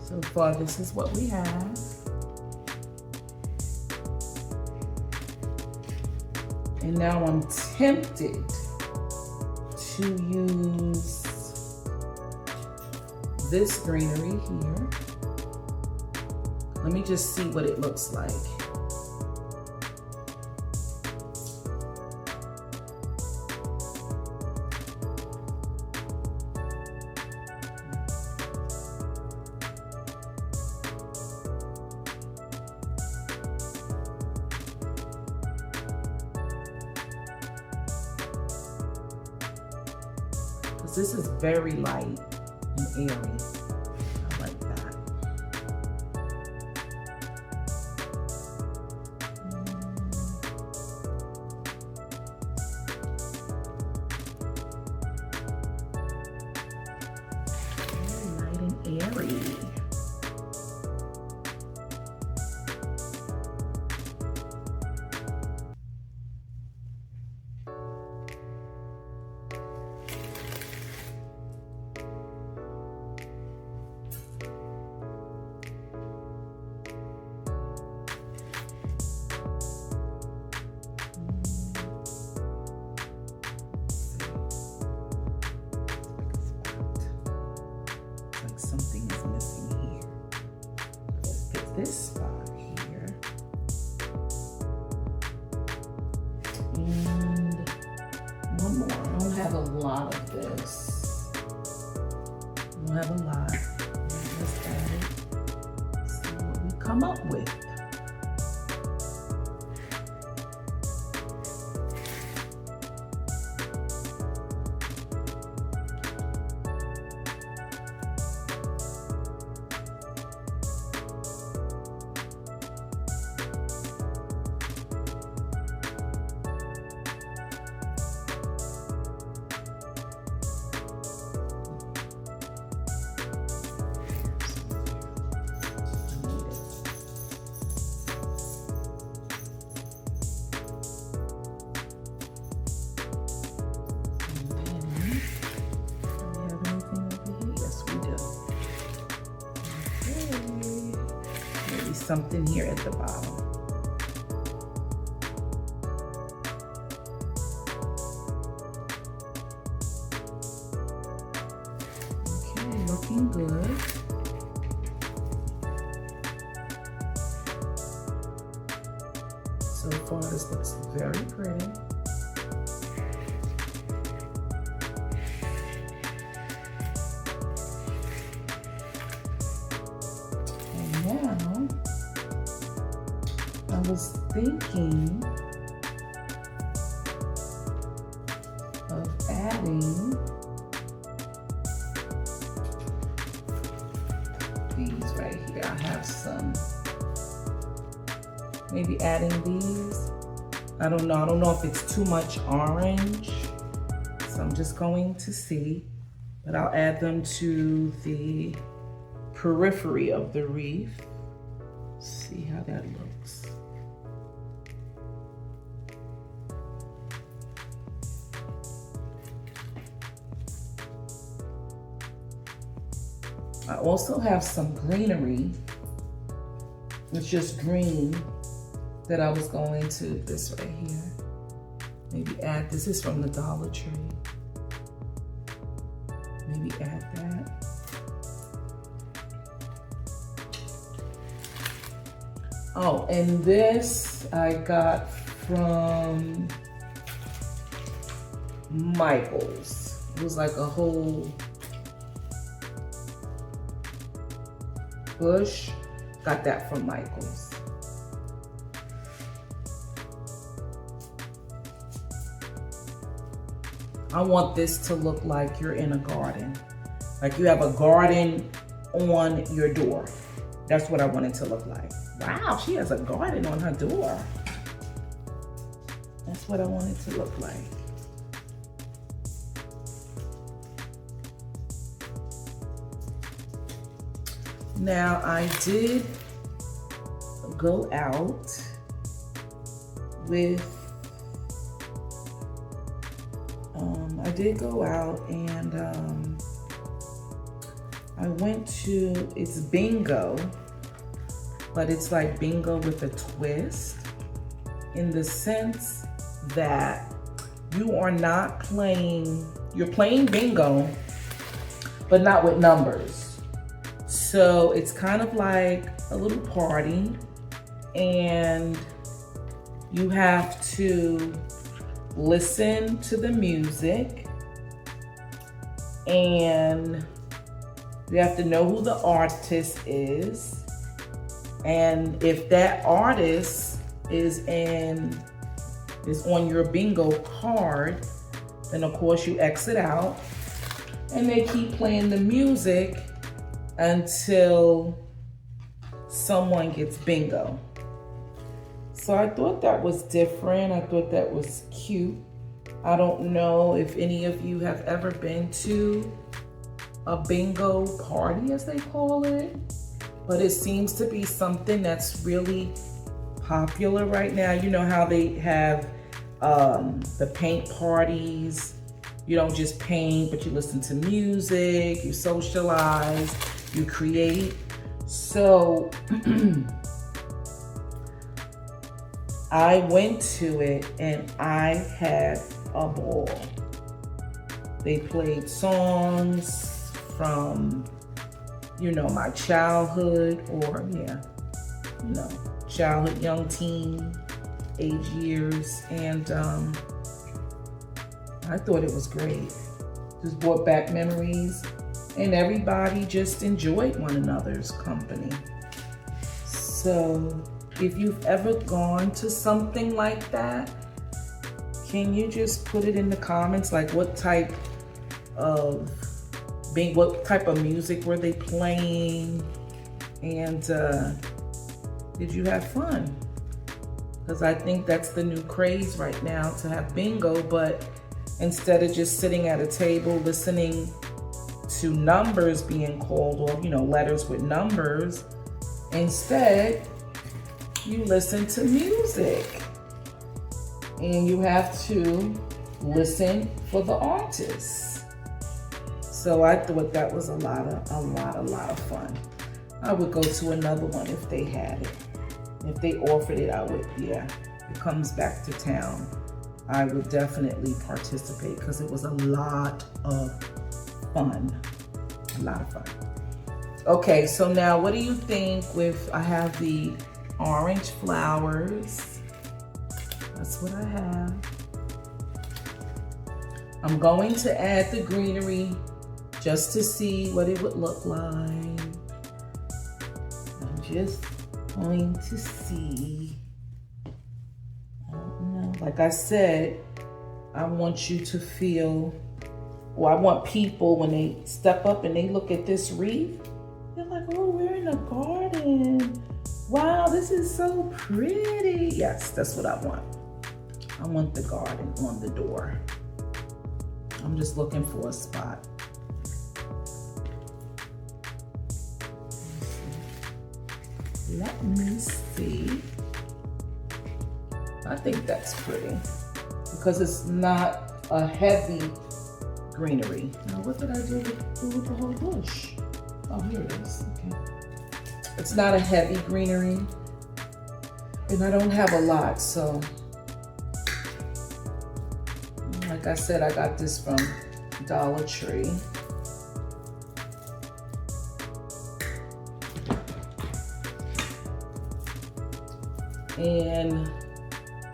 So far, this is what we have. And now I'm tempted to use this greenery here. Let me just see what it looks like. This is very light and airy. I like that. Very light and airy. Something is missing here. Let's pick this spot here. And one more. I don't have a lot of this. I don't have a lot. Let's add it. See what we come up with. something here at the bottom. Okay, looking good. So far, this looks very pretty. Now, I was thinking of adding these right here. I have some, maybe adding these. I don't know if it's too much orange, so I'm just going to see, but I'll add them to the periphery of the wreath. See how that looks. I also have some greenery. It's just green that I was going to, this right here. Maybe add, this is from the Dollar Tree. Maybe add that. Oh, and this I got from Michael's. It was like a whole bush. Got that from Michael's. I want this to look like you're in a garden. Like you have a garden on your door. That's what I want it to look like. Wow, she has a garden on her door. That's what I want it to look like. Now, I did go out with, and I went to, it's bingo, but it's like bingo with a twist, in the sense that you are not playing, you're playing bingo, but not with numbers. So it's kind of like a little party, and you have to listen to the music, and you have to know who the artist is. And if that artist is on your bingo card, then of course you exit out, and they keep playing the music until someone gets bingo. So I thought that was different. I thought that was cute. I don't know if any of you have ever been to a bingo party, as they call it, but it seems to be something that's really popular right now. You know how they have the paint parties. You don't just paint, but you listen to music, you socialize, you create. So I went to it and I had a ball. They played songs from, you know, my childhood, or childhood, young teen age years, and I thought it was great. Just brought back memories, and everybody just enjoyed one another's company. So if you've ever gone to something like that, can you just put it in the comments, like what type of music were they playing, and did you have fun? Because I think that's the new craze right now, to have bingo, but instead of just sitting at a table listening to numbers being called, or letters with numbers, instead you listen to music, and you have to listen for the artists. So I thought that was a lot of fun. I would go to another one if they had it. If they offered it, I would, yeah. It comes back to town. I would definitely participate because it was a lot of fun. A lot of fun. Okay, so now what do you think with, I have the orange flowers. That's what I have. I'm going to add the greenery just to see what it would look like. I'm just going to see. I don't know. Like I said, I want you to feel, or I want people when they step up and they look at this wreath, they're like, oh, we're in a garden. Wow, this is so pretty. Yes, that's what I want. I want the garden on the door. I'm just looking for a spot. Let me see. I think that's pretty because it's not a heavy greenery. Now, what did I do with the whole bush? Oh, here it is. Okay. It's not a heavy greenery, and I don't have a lot, so like I said, I got this from Dollar Tree. And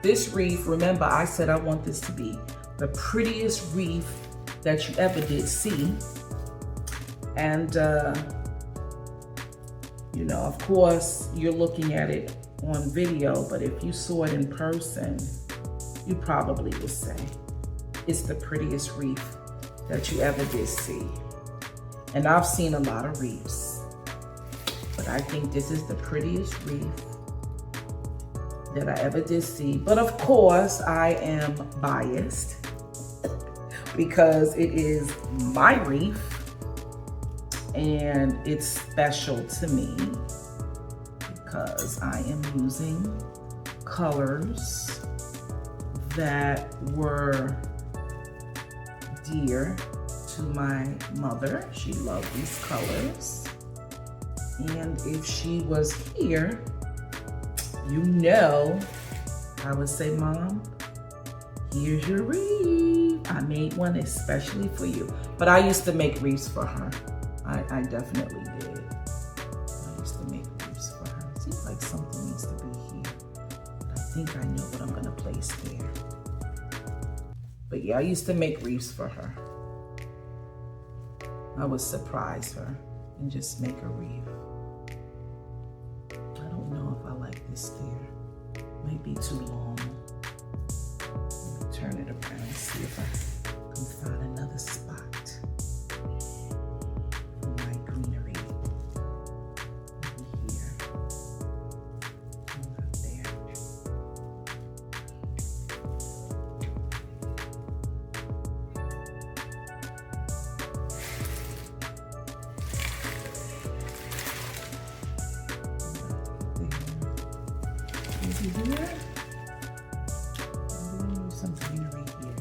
this wreath, remember I said I want this to be the prettiest wreath that you ever did see. And you know, of course, you're looking at it on video, but if you saw it in person, you probably would say it's the prettiest wreath that you ever did see. And I've seen a lot of wreaths, but I think this is the prettiest wreath that I ever did see. But of course, I am biased because it is my wreath and it's special to me because I am using colors that were dear to my mother. She loved these colors. And if she was here, you know, I would say, Mom, here's your wreath. I made one especially for you. But I used to make wreaths for her. I definitely did. I used to make wreaths for her. It seems like something needs to be here. But I think I know what I'm gonna place there. But yeah, I used to make wreaths for her. I would surprise her and just make a wreath. I don't know if I like this there. Might be too long. Let me turn it around and see if I can find another spot for my greenery. Maybe here. Not there. Here. I'm going to use some greenery here.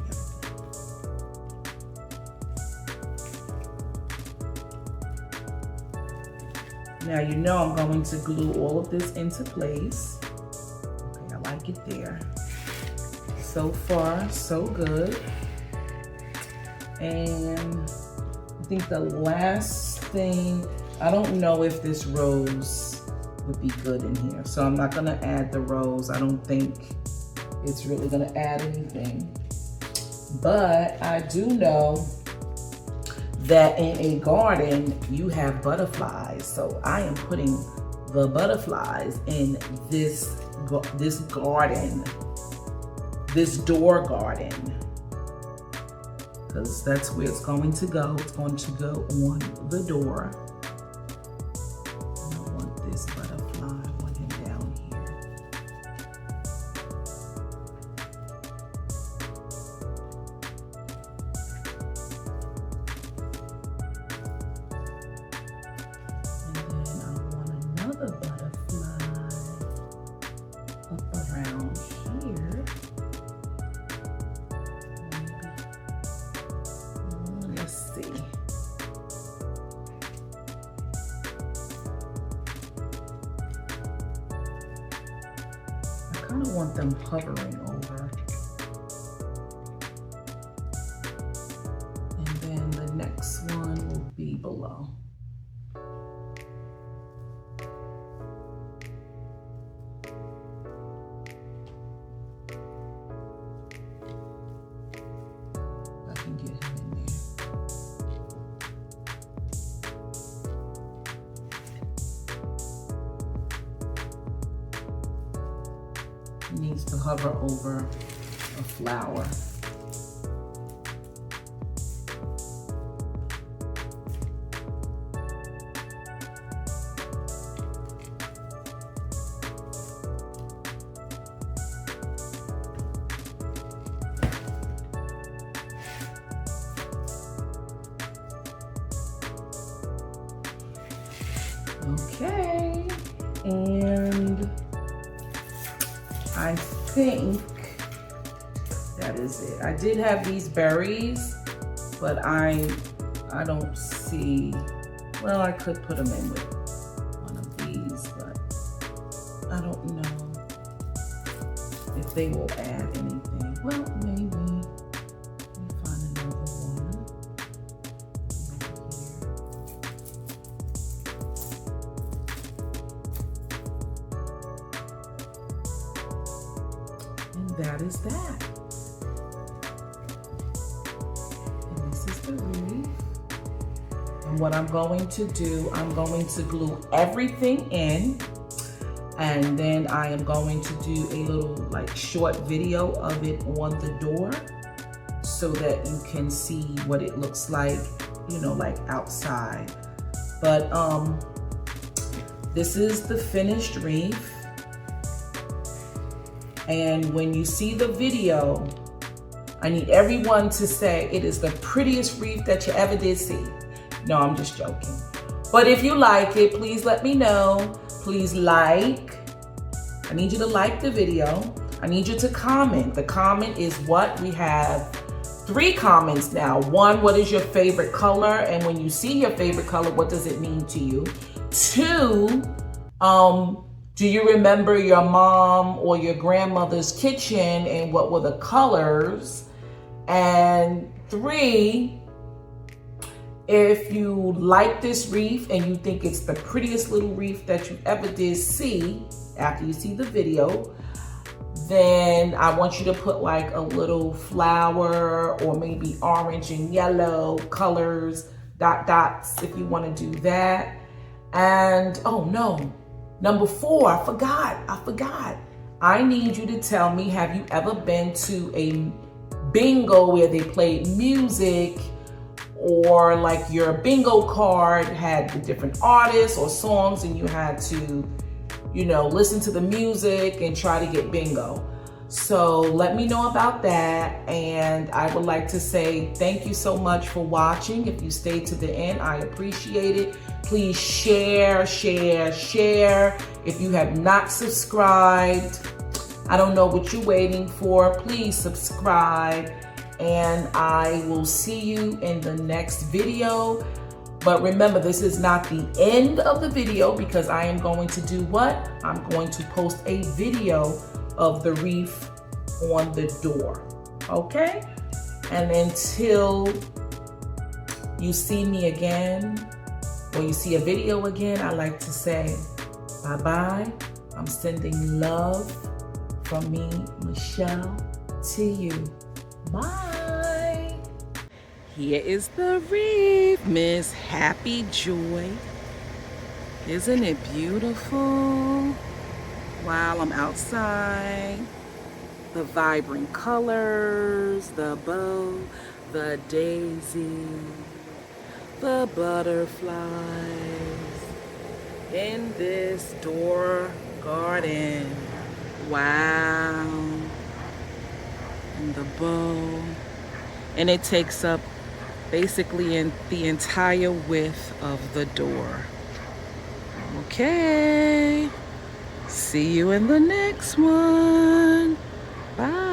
Now you know I'm going to glue all of this into place. Okay, I like it there. So far, so good. And I think the last thing, I don't know if this rose would be good in here. So I'm not gonna add the rose. I don't think it's really gonna add anything. But I do know that in a garden, you have butterflies. So I am putting the butterflies in this garden, this door garden, because that's where it's going to go. It's going to go on the door. This butterfly, I want him down here. And then I want another butterfly up around here. Maybe. Let's see. kind of want them hovering over. And then the next one will be below. I can get him in there. He needs to hover over a flower. Okay, and I think that is it. I did have these berries, but I don't see, well, I could put them in with one of these, but I don't know if they will add anything. Well, maybe. Let me find another one. That is that. And this is the wreath. And what I'm going to do, I'm going to glue everything in, and then I am going to do a little like short video of it on the door so that you can see what it looks like, you know, like outside. But this is the finished wreath. And when you see the video, I need everyone to say it is the prettiest wreath that you ever did see. No, I'm just joking. But if you like it, please let me know. Please like. I need you to like the video. I need you to comment. The comment is what? We have 3 comments now. 1, what is your favorite color? And when you see your favorite color, what does it mean to you? 2, do you remember your mom or your grandmother's kitchen and what were the colors? And 3, if you like this wreath and you think it's the prettiest little wreath that you ever did see after you see the video, then I want you to put like a little flower or maybe orange and yellow colors, dots if you want to do that. And oh no. Number 4, I forgot. I need you to tell me, have you ever been to a bingo where they played music, or like your bingo card had the different artists or songs and you had to, you know, listen to the music and try to get bingo? So let me know about that. And I would like to say thank you so much for watching. If you stayed to the end, I appreciate it. Please share. If you have not subscribed, I don't know what you're waiting for. Please subscribe, and I will see you in the next video. But remember, this is not the end of the video, because I am going to do what? I'm going to post a video of the wreath on the door, okay? And until you see me again, or you see a video again, I like to say bye-bye. I'm sending love from me, Michelle, to you. Bye. Here is the wreath, Miss Happy Joy. Isn't it beautiful? While I'm outside, the vibrant colors, the bow, the daisy, the butterflies in this door garden. Wow. And the bow. And it takes up basically in the entire width of the door. Okay. See you in the next one. Bye.